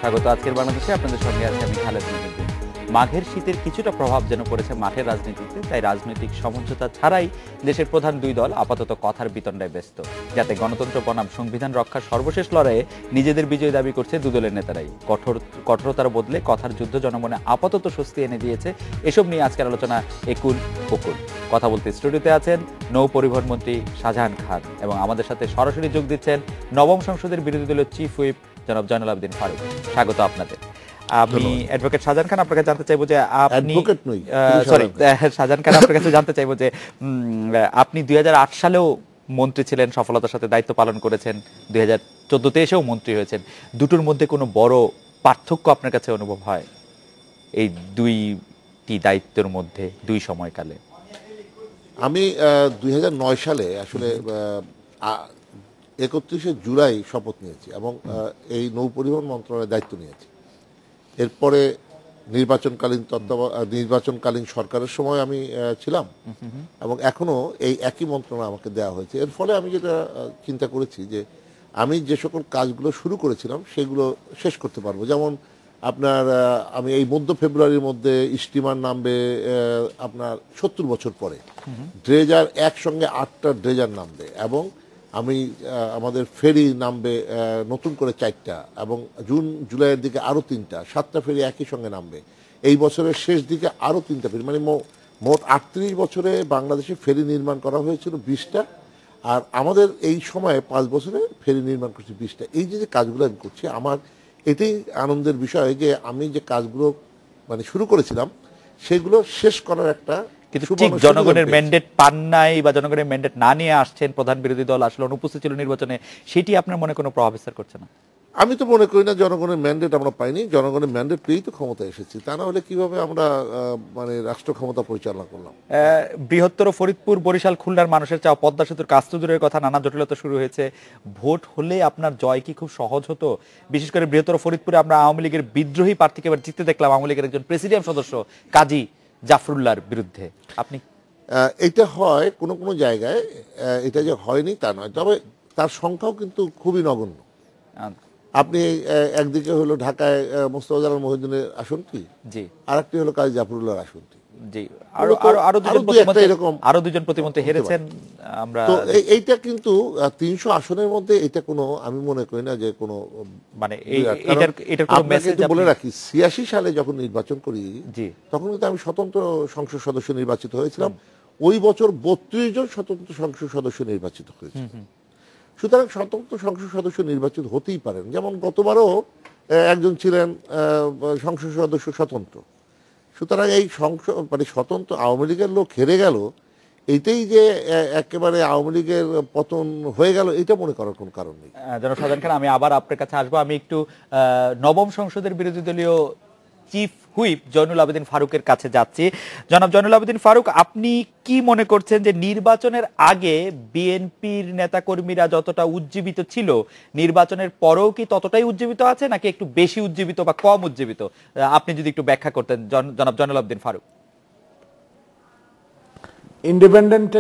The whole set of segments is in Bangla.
স্বাগত আজকের বাংলাদেশে, আপনাদের সঙ্গে আছে আমি খালেদ মহিউদ্দিন। মাঘের শীতের কিছুটা প্রভাব যেন পড়েছে মাঠের রাজনীতিতে, তাই রাজনৈতিক সমঝোতা ছাড়াই দেশের প্রধান দুই দল আপাতত কথার বিতণ্ডায় ব্যস্ত, যাতে গণতন্ত্র বনাম সংবিধান রক্ষার সর্বশেষ লড়াইয়ে নিজেদের বিজয় দাবি করছে দুদলের নেতারাই। কঠোরতার বদলে কথার যুদ্ধ জনমনে আপাতত স্বস্তি এনে দিয়েছে। এসব নিয়ে আজকের আলোচনা একুল ওকুল। কথা বলতে স্টুডিওতে আছেন নৌ পরিবহন মন্ত্রী শাহজাহান খান, এবং আমাদের সাথে সরাসরি যোগ দিচ্ছেন নবম সংসদের বিরোধী দলীয় চিফ হুইপ জনাব জয়নুল আবেদিন ফারুক। স্বাগত আপনাদের। আমি অ্যাডভোকেট শাহজাহান খান, আপনার কাছে জানতে চাইবো যে শাহজাহান খান আপনার কাছে জানতে চাইবো যে আপনি 2008 সালেও মন্ত্রী ছিলেন, সফলতার সাথে দায়িত্ব পালন করেছেন, 2014-তে এসেও মন্ত্রী হয়েছেন। দুটোর মধ্যে কোনো বড় পার্থক্য আপনার কাছে অনুভব হয় এই দুইটি দায়িত্বের মধ্যে, দুই সময়কালে? আমি 2009 সালে আসলে 31শে জুলাই শপথ নিয়েছি এবং এই নৌ পরিবহন মন্ত্রণালয়ের দায়িত্ব নিয়েছি। এরপরে নির্বাচনকালীন সরকারের সময় আমি ছিলাম এবং এখনো এই একই মন্ত্রণালয় আমাকে দেওয়া হয়েছে। এর ফলে আমি যেটা চিন্তা করেছি যে আমি যে সকল কাজগুলো শুরু করেছিলাম সেগুলো শেষ করতে পারবো। যেমন আপনার আমি এই মধ্য ফেব্রুয়ারির মধ্যে স্টিমার নামবে আপনার 70 বছর পরে, ড্রেজার একসঙ্গে 8টা ড্রেজার নামবে, এবং আমি আমাদের ফেরি নামবে নতুন করে 4টা, এবং জুন জুলাইয়ের দিকে আরও 3টা, 7টা ফেরি একই সঙ্গে নামবে। এই বছরের শেষ দিকে আরও 3টা ফেরি, মানে মোট 38 বছরে বাংলাদেশে ফেরি নির্মাণ করা হয়েছিল 20টা, আর আমাদের এই সময়ে 5 বছরে ফেরি নির্মাণ করছি 20টা। এই যে কাজগুলো আমি করছি, আমার এটাই আনন্দের বিষয় যে আমি যে কাজগুলো মানে শুরু করেছিলাম সেগুলো শেষ করার একটা, কিন্তু ঠিক জনগণের ম্যান্ডেট পান নাই বা জনগণের ম্যান্ডেট না নিয়ে আসছেন, প্রধান বিরোধী দল আসলে অনুপস্থিত ছিল নির্বাচনে, সেটি আপনার মনে কোনো প্রভাব বিস্তার করছে না? আমি তো মনে করি না জনগণের ম্যান্ডেট আমরা পাইনি। জনগণের ম্যান্ডেট পেয়েই তো ক্ষমতা এসেছি, তা না হলে কিভাবে আমরা মানে রাষ্ট্র ক্ষমতা পরিচালনা করলাম? বৃহত্তর ফরিদপুর, বরিশাল, খুলনার মানুষের চাওয়া পদ্মা সেতুর কাজ তো দূরের কথা, নানা জটিলতা শুরু হয়েছে। ভোট হলে আপনার জয় কি খুব সহজ হতো? বিশেষ করে বৃহত্তর ফরিদপুরে আমরা আওয়ামী লীগের বিদ্রোহী প্রার্থীকে এবার জিততে দেখলাম, আওয়ামী লীগের একজন প্রেসিডিয়াম সদস্য কাজী জাফরুল্লাহর বিরুদ্ধে। আপনি এটা হয় কোনো কোনো জায়গায়, এটা যে হয়নি তা নয়, তবে তার সংখ্যাও কিন্তু খুবই নগণ্য। আপনি একদিকে হলো ঢাকায় মোস্তফা জালাল মহিউদ্দিনের আসনটি, জি, আরেকটি হলো কাজী জাফরুল্লাহর আসনটি, জি, আরো দুজন প্রতিমন্ত্রী হেরেছেন আমরা। তো এইটা কিন্তু 300 আসনের মধ্যে এটা কোনো, আমি মনে করি না যে কোনো, মানে এটার কোনো মেসেজ। বলে রাখি 86 সালে যখন নির্বাচন করি, জি, তখন কিন্তু আমি স্বতন্ত্র সংসদ সদস্য নির্বাচিত হয়েছিলাম। ওই বছর 32 জন স্বতন্ত্র সংসদ সদস্য নির্বাচিত হয়েছে। সুতরাং স্বতন্ত্র সংসদ সদস্য নির্বাচিত হতেই পারেন। যেমন গতবারও একজন ছিলেন সংসদ সদস্য স্বতন্ত্র। সুতরাং এই মানে স্বতন্ত্র আওয়ামী লীগের লোক হেরে গেল, এইটাই যে একেবারে আওয়ামী লীগের পতন হয়ে গেল, এটা মনে করার কোন কারণ নেই। জনাব শাহজাহান খান, আমি আবার আপনার কাছে আসবো। আমি একটু নবম সংসদের বিরোধী দলীয় চিফ হুইপ জয়নুল আবেদিন ফারুকের কাছে যাচ্ছি। জনাব জয়নুল আবেদিন ফারুক, আপনি কি মনে করছেন যে নির্বাচনের আগে বিএনপির নেতাকর্মীরা যতটা উজ্জীবিত ছিল, নির্বাচনের পরেও কি ততটাই উজ্জীবিত আছে, নাকি একটু বেশি উজ্জীবিত বা কম উজ্জীবিত? আপনি যদি একটু ব্যাখ্যা করতেন জনাব জয়নুল আবেদিন ফারুক। ইন্ডিপেন্ডেন্ট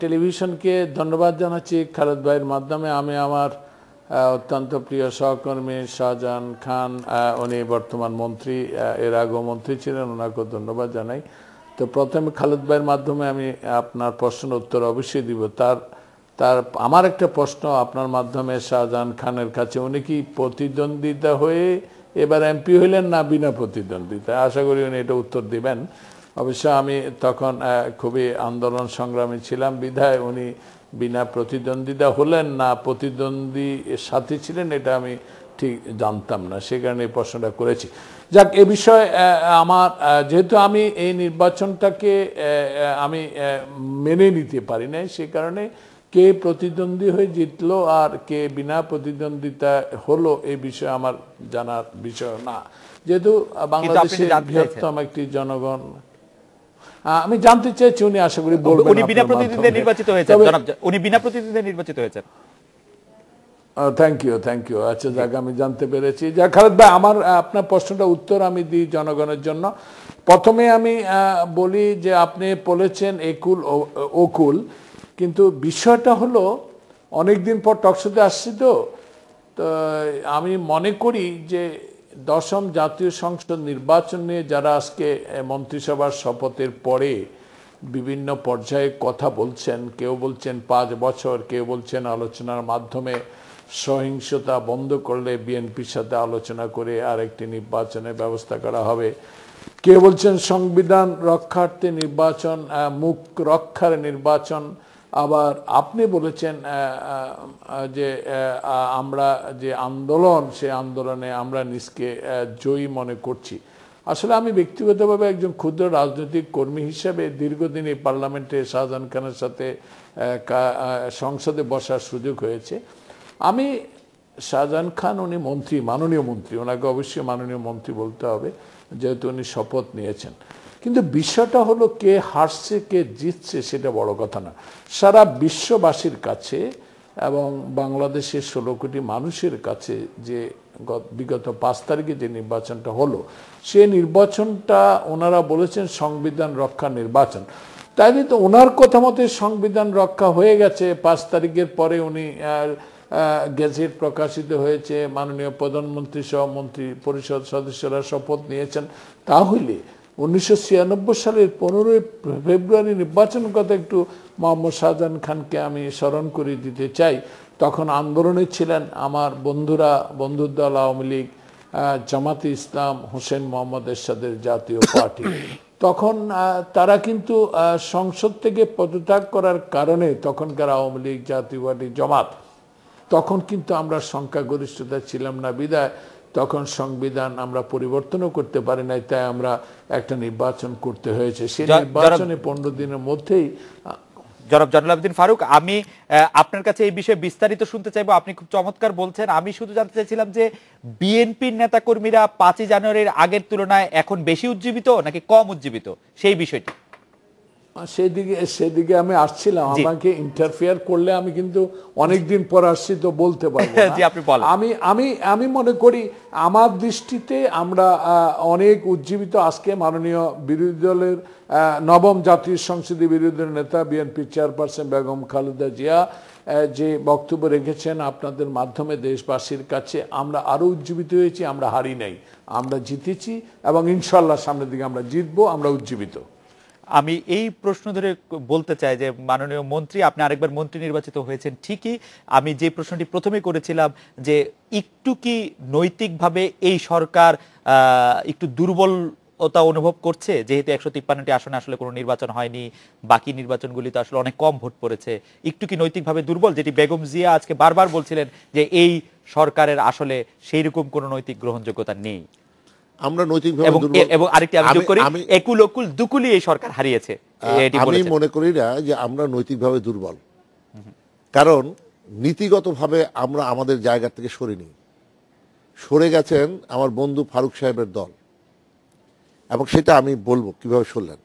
টেলিভিশনকে ধন্যবাদ জানাচ্ছি খালেদ ভাইয়ের মাধ্যমে। আমি আমার অত্যন্ত প্রিয় সহকর্মী শাহজাহান খান, উনি বর্তমান মন্ত্রী, এর আগেও মন্ত্রী ছিলেন, ওনাকেও ধন্যবাদ জানাই। তো প্রথমে খালেদ ভাইয়ের মাধ্যমে আমি আপনার প্রশ্নের উত্তর অবশ্যই দিব। আমার একটা প্রশ্ন আপনার মাধ্যমে শাহজাহান খানের কাছে, উনি কি প্রতিদ্বন্দ্বিতা হয়ে এবার এমপি হইলেন না বিনা প্রতিদ্বন্দ্বিতা? আশা করি উনি এটা উত্তর দিবেন। অবশ্য আমি তখন খুবই আন্দোলন সংগ্রামী ছিলাম, বিধায় উনি বিনা প্রতিদ্বন্দ্বিতা হলেন না প্রতিদ্বন্দ্বী সাথী ছিলেন এটা আমি ঠিক জানতাম না, সে কারণে এই প্রশ্নটা করেছি। যাক, এ বিষয়ে আমার, যেহেতু আমি এই নির্বাচনটাকে আমি মেনে নিতে পারি নাই, সে কারণে কে প্রতিদ্বন্দ্বী হয়ে জিতলো আর কে বিনা প্রতিদ্বন্দ্বিতা হলো এই বিষয়ে আমার জানার বিষয় না। যেহেতু বাংলাদেশের বৃহত্তম একটি জনগণ, আমি জানতে চাইছি, উনি আশা করি বলবেন। উনি বিনা প্রতিদ্বন্দ্বিতায় নির্বাচিত হয়েছেন। উনি বিনা প্রতিদ্বন্দ্বিতায় নির্বাচিত হয়েছেন। Thank you. আচ্ছা যাক, আমি জানতে পেরেছি। যা খালেদ ভাই, আমার আপনার প্রশ্নটা উত্তর আমি দিই জনগণের জন্য। প্রথমে আমি বলি যে আপনি বলেছেন একুল ওকুল, কিন্তু বিষয়টা হলো অনেকদিন পর টকশোতে আসছি তো আমি মনে করি যে 10ম জাতীয় সংসদ নির্বাচন নিয়ে যারা আজকে মন্ত্রিসভার শপথের পরে বিভিন্ন পর্যায়ে কথা বলছেন, কেউ বলছেন 5 বছর, কেউ বলছেন আলোচনার মাধ্যমে সহিংসতা বন্ধ করলে বিএনপির সাথে আলোচনা করে আরেকটি নির্বাচনের ব্যবস্থা করা হবে, কেউ বলছেন সংবিধান রক্ষার্থে নির্বাচন, মুখ রক্ষার নির্বাচন, আবার আপনি বলেছেন যে আমরা যে আন্দোলন, সে আন্দোলনে আমরা নিজকে জয়ী মনে করছি। আসলে আমি ব্যক্তিগতভাবে একজন ক্ষুদ্র রাজনৈতিক কর্মী হিসেবে দীর্ঘদিন এই পার্লামেন্টে শাহজাহান খানের সাথে সংসদে বসার সুযোগ হয়েছে। আমি শাহজাহান খান, উনি মন্ত্রী, মাননীয় মন্ত্রী, ওনাকে অবশ্যই মাননীয় মন্ত্রী বলতে হবে যেহেতু উনি শপথ নিয়েছেন। কিন্তু বিষয়টা হলো কে হারছে কে জিতছে সেটা বড় কথা না। সারা বিশ্ববাসীর কাছে এবং বাংলাদেশের 16 কোটি মানুষের কাছে যে বিগত 5 তারিখে যে নির্বাচনটা হলো, সে নির্বাচনটা ওনারা বলেছেন সংবিধান রক্ষা নির্বাচন। তাইলে তো ওনার কথা মতে সংবিধান রক্ষা হয়ে গেছে। 5 তারিখের পরে উনি গেজেট প্রকাশিত হয়েছে, মাননীয় প্রধানমন্ত্রী সহ মন্ত্রী পরিষদ সদস্যরা শপথ নিয়েছেন। তাহলে 1996 সালের 15 ফেব্রুয়ারি নির্বাচনের কথা একটু মোহাম্মদ শাহজাহান খানকে আমি স্মরণ করে দিতে চাই। তখন আন্দোলনে ছিলেন আমার বন্ধুরা, বন্ধুর দল আওয়ামী লীগ, জামাতে ইসলাম, হোসেন মোহাম্মদ এরশাদের জাতীয় পার্টি। তখন তারা কিন্তু সংসদ থেকে পদত্যাগ করার কারণে, তখনকার আওয়ামী লীগ, জাতীয় পার্টি, জামাত, তখন কিন্তু আমরা সংখ্যাগরিষ্ঠতা ছিলাম না বিধায় তখন সংবিধান আমরা পরিবর্তনও করতে পারি নাই, তাই আমরা একটা নির্বাচন করতে হয়েছে। সেই নির্বাচনে 15 দিনের মধ্যেই। জনাব জয়নুল আবেদিন ফারুক, আমি আপনার কাছে এই বিষয়ে বিস্তারিত শুনতে চাইবো। আপনি খুব চমৎকার বলছেন। আমি শুধু জানতে চাইছিলাম যে বিএনপির নেতাকর্মীরা 5 জানুয়ারির আগের তুলনায় এখন বেশি উজ্জীবিত নাকি কম উজ্জীবিত, সেই বিষয়টি। সেদিকে আমি আসছিলাম। আমাকে ইন্টারফেয়ার করলে আমি কিন্তু অনেকদিন পর আসছি তো বলতে পারবো না। আমি মনে করি আমার দৃষ্টিতে আমরা অনেক উজ্জীবিত। আজকে মাননীয় বিরোধী দলের 9ম জাতীয় সংসদে বিরোধী দলের নেতা বিএনপি চেয়ারপারসন বেগম খালেদা জিয়া যে বক্তব্য রেখেছেন আপনাদের মাধ্যমে দেশবাসীর কাছে, আমরা আরো উজ্জীবিত হয়েছি। আমরা হারি নাই, আমরা জিতেছি এবং ইনশাল্লাহ সামনের দিকে আমরা জিতবো। আমরা উজ্জীবিত। আমি এই প্রশ্ন ধরে বলতে চাই যে মাননীয় মন্ত্রী, আপনি আরেকবার মন্ত্রী নির্বাচিত হয়েছেন ঠিকই। আমি যে প্রশ্নটি প্রথমে করেছিলাম যে একটু কি নৈতিকভাবে এই সরকার একটু দুর্বলতা অনুভব করছে, যেহেতু 153টি আসনে আসলে কোনো নির্বাচন হয়নি, বাকি নির্বাচনগুলিতে আসলে অনেক কম ভোট পড়েছে, একটু কি নৈতিকভাবে দুর্বল, যেটি বেগম জিয়া আজকে বারবার বলছিলেন যে এই সরকারের আসলে সেই রকম কোনো নৈতিক গ্রহণযোগ্যতা নেই? আমরা নৈতিকভাবে এবং আরেকটি আমি যোগ করি, একুল ওকুল দুকুলি এই সরকার হারিয়েছে। আমি মনে করি না যে আমরা নৈতিকভাবে দুর্বল, কারণ নীতিগতভাবে আমরা আমাদের জায়গা থেকে সরিনি। সরে গেছেন আমার বন্ধু ফারুক সাহেবের দল, এবং সেটা আমি বলবো কিভাবে সরলেন।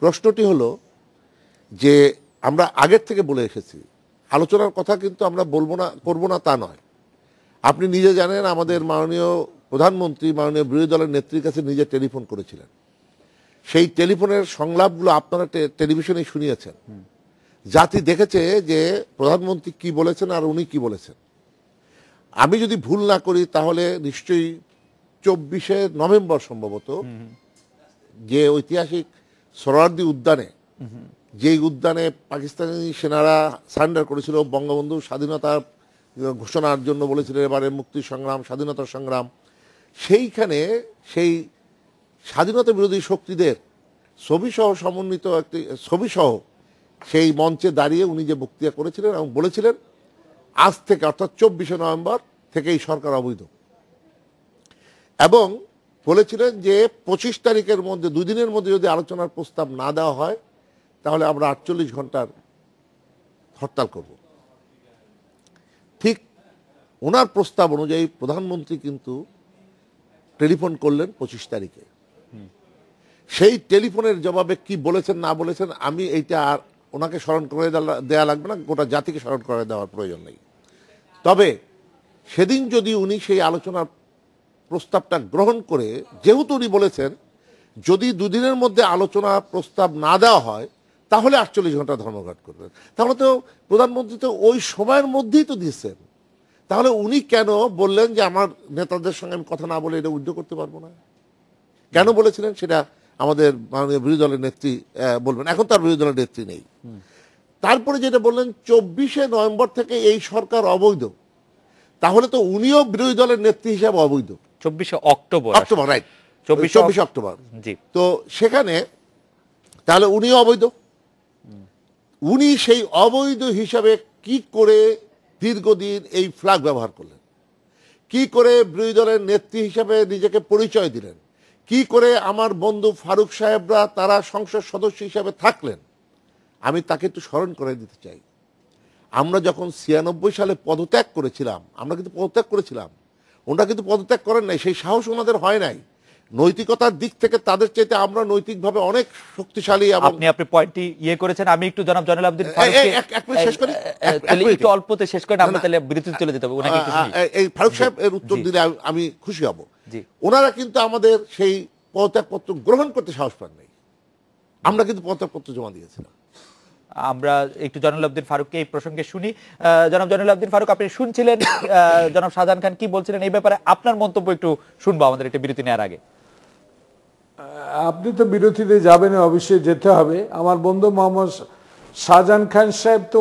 প্রশ্নটি হলো যে আমরা আগের থেকে বলে এসেছি আলোচনার কথা, কিন্তু আমরা বলবো না, করবো না তা নয়। আপনি নিজে জানেন আমাদের মাননীয় প্রধানমন্ত্রী মাননীয় বিরোধী দলের নেত্রীর কাছে নিজে টেলিফোন করেছিলেন। সেই টেলিফোনের সংলাপগুলো আপনারা টেলিভিশনে শুনিয়েছেন। জাতি দেখেছে যে প্রধানমন্ত্রী কি বলেছেন আর উনি কি বলেছেন। আমি যদি ভুল না করি তাহলে নিশ্চয়ই 24শে নভেম্বর সম্ভবত যে ঐতিহাসিক সোহরাওয়ার্দী উদ্যানে, যেই উদ্যানে পাকিস্তানি সেনারা সারেন্ডার করেছিল, বঙ্গবন্ধু স্বাধীনতার ঘোষণার জন্য বলেছিলেন এবারে মুক্তি সংগ্রাম, স্বাধীনতা সংগ্রাম, সেইখানে সেই স্বাধীনতা বিরোধী শক্তিদের ছবিসহ সমন্বিত একটি ছবিসহ সেই মঞ্চে দাঁড়িয়ে উনি যে বক্তৃতা করেছিলেন এবং বলেছিলেন আজ থেকে অর্থাৎ 24শে নভেম্বর থেকে এই সরকার অবৈধ, এবং বলেছিলেন যে 25 তারিখের মধ্যে, 2 দিনের মধ্যে যদি আলোচনার প্রস্তাব না দেওয়া হয় তাহলে আমরা 48 ঘন্টার হরতাল করব। ঠিক ওনার প্রস্তাব অনুযায়ী প্রধানমন্ত্রী কিন্তু টেলিফোন করলেন 25 তারিখে। সেই টেলিফোনের জবাবে কি বলেছেন না বলেছেন আমি এইটা আর ওনাকে স্মরণ করে দেওয়া লাগবে না, গোটা জাতিকে স্মরণ করে দেওয়ার প্রয়োজন নেই। তবে সেদিন যদি উনি সেই আলোচনার প্রস্তাবটা গ্রহণ করে, যেহেতু উনি বলেছেন যদি দুদিনের মধ্যে আলোচনা প্রস্তাব না দেওয়া হয় তাহলে 48 ঘন্টা ধর্মঘট করবেন, তাহলে তো প্রধানমন্ত্রী তো ওই সময়ের মধ্যেই তো দিয়েছেন। তাহলে উনি কেন বললেন যে আমার নেতাদের সঙ্গে আমি কথা না বলে এটা উইথড্র করতে পারবো না? কেন বলেছিলেন সেটা আমাদের মাননীয় বিরোধী দলের নেত্রী বলবেন। এখন তার বিরোধী দলের নেত্রী নেই। তারপরে যেটা বললেন 24শে নভেম্বর থেকে এই সরকার অবৈধ, তাহলে তো উনিও বিরোধী দলের নেত্রী হিসাবে অবৈধ। 24শে অক্টোবর, রাইট, 24 অক্টোবর। জি। তো সেখানে তাহলে উনিও অবৈধ। উনি সেই অবৈধ হিসাবে কি করে দীর্ঘদিন এই ফ্ল্যাগ ব্যবহার করলেন, কি করে বিরোধী দলের নেত্রী হিসাবে নিজেকে পরিচয় দিলেন, কি করে আমার বন্ধু ফারুক সাহেবরা তারা সংসদ সদস্য হিসাবে থাকলেন, আমি তাকে একটু স্মরণ করে দিতে চাই। আমরা যখন 96 সালে পদত্যাগ করেছিলাম, আমরা কিন্তু পদত্যাগ করেছিলাম, ওনারা কিন্তু পদত্যাগ করেন নাই, সেই সাহস ওনাদের হয় নাই। নৈতিকতার দিক থেকে তাদের চাইতে আমরা নৈতিকভাবে অনেক শক্তিশালী। আপনি পয়েন্টটি করেছেন। আমি একটু জনাব জয়নুল আবেদিন ফারুককে শেষ করি, একটু অল্পতে শেষ করেন, আমরা তাহলে বিরতিতে চলে যেতে হবে। ওনাকে একটু শুনি। এই ফারুক সাহেব এর উত্তর দিলে আমি খুশি হব। ওনারা কিন্তু আমাদের সেই পদত্যাগপত্র গ্রহণ করতে সাহস পান নাই, আমরা কিন্তু পদত্যাগপত্র জমা দিয়েছিলাম। আমরা একটু জয়নুল আবেদিন ফারুককে এই প্রসঙ্গে শুনি। জনাব জয়নুল আবেদিন ফারুক, আপনি শুনছিলেন জনাব শাহজাহান খান কি বলছিলেন এই ব্যাপারে, আপনার মন্তব্য একটু শুনবো আমাদের একটা বিরতি নেওয়ার আগে। আপনি তো বিরতিতে যাবেন, অবশ্যই যেতে হবে। আমার বন্ধু মোহাম্মদ শাহজাহান খান সাহেব তো